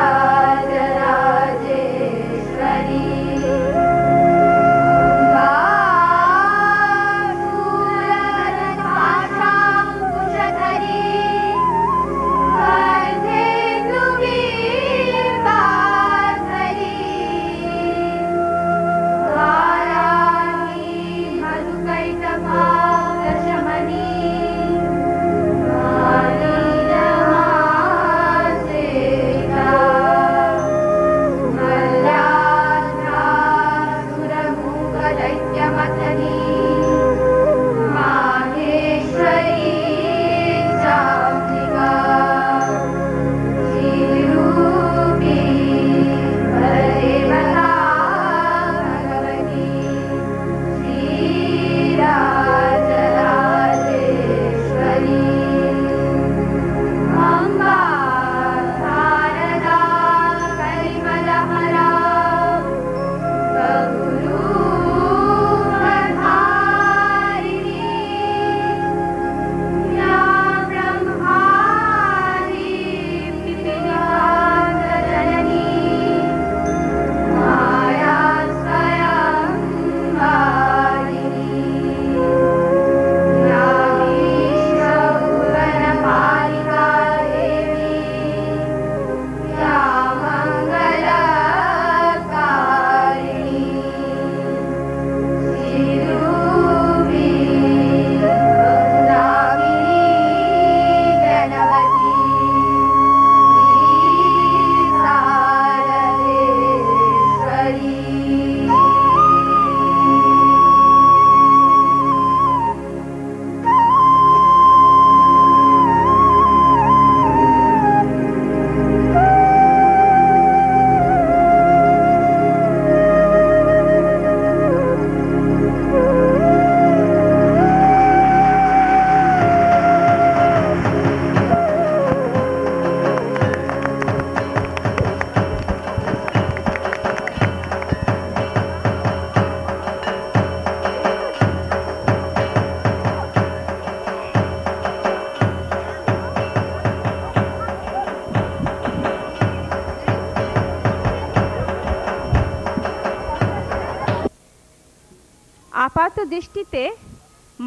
আপাত দৃষ্টিতে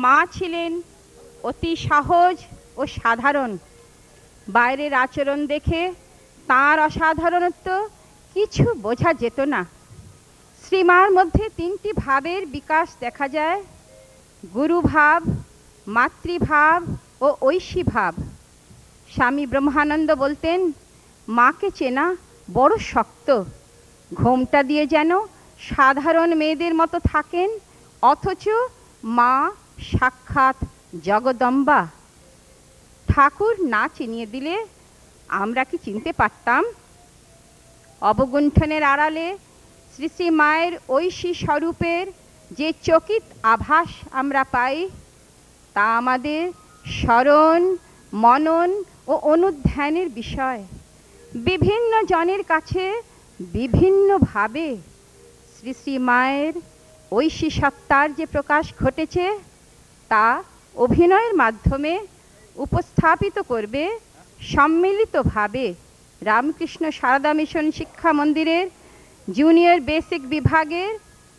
মা ছিলেন অতি সহজ ও সাধারণ। বাইরের আচরণ দেখে তার অসাধারণত্ব কিছু বোঝা যেত না। শ্রীমার মধ্যে তিনটি ভাবের বিকাশ দেখা যায়: গুরুভাব, মাতৃভাব ও ঐশী ভাব। স্বামী ব্রহ্মানন্দ বলতেন, মাকে চেনা বড় শক্ত। ঘোমটা দিয়ে যেন সাধারণ মেয়েদের মতো থাকেন, অথচ মা সাক্ষাৎ জগদম্বা। ঠাকুর না চিনিয়ে দিলে আমরা কি চিনতে পারতাম? অবগুণ্ঠনের আড়ালে শ্রী শ্রী মায়ের ঐশী স্বরূপের যে চকিত আভাস আমরা পাই, তা আমাদের স্মরণ, মনন ও অনুধ্যানের বিষয়। বিভিন্ন জনের কাছে বিভিন্নভাবে শ্রী শ্রী মায়ের ঐশী সত্তার যে প্রকাশ ঘটেছে, তা অভিনয়ের মাধ্যমে উপস্থাপিত করবে সম্মিলিতভাবে রামকৃষ্ণ সারদা মিশন শিক্ষা মন্দিরের জুনিয়র বেসিক বিভাগের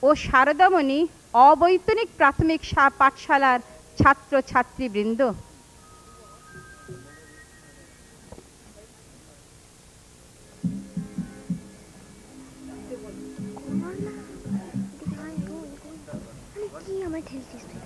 ও সারদামণি অবৈতনিক প্রাথমিক পাঠশালার ছাত্র ছাত্রীবৃন্দ। কি আমার ঠেলছিস তুই?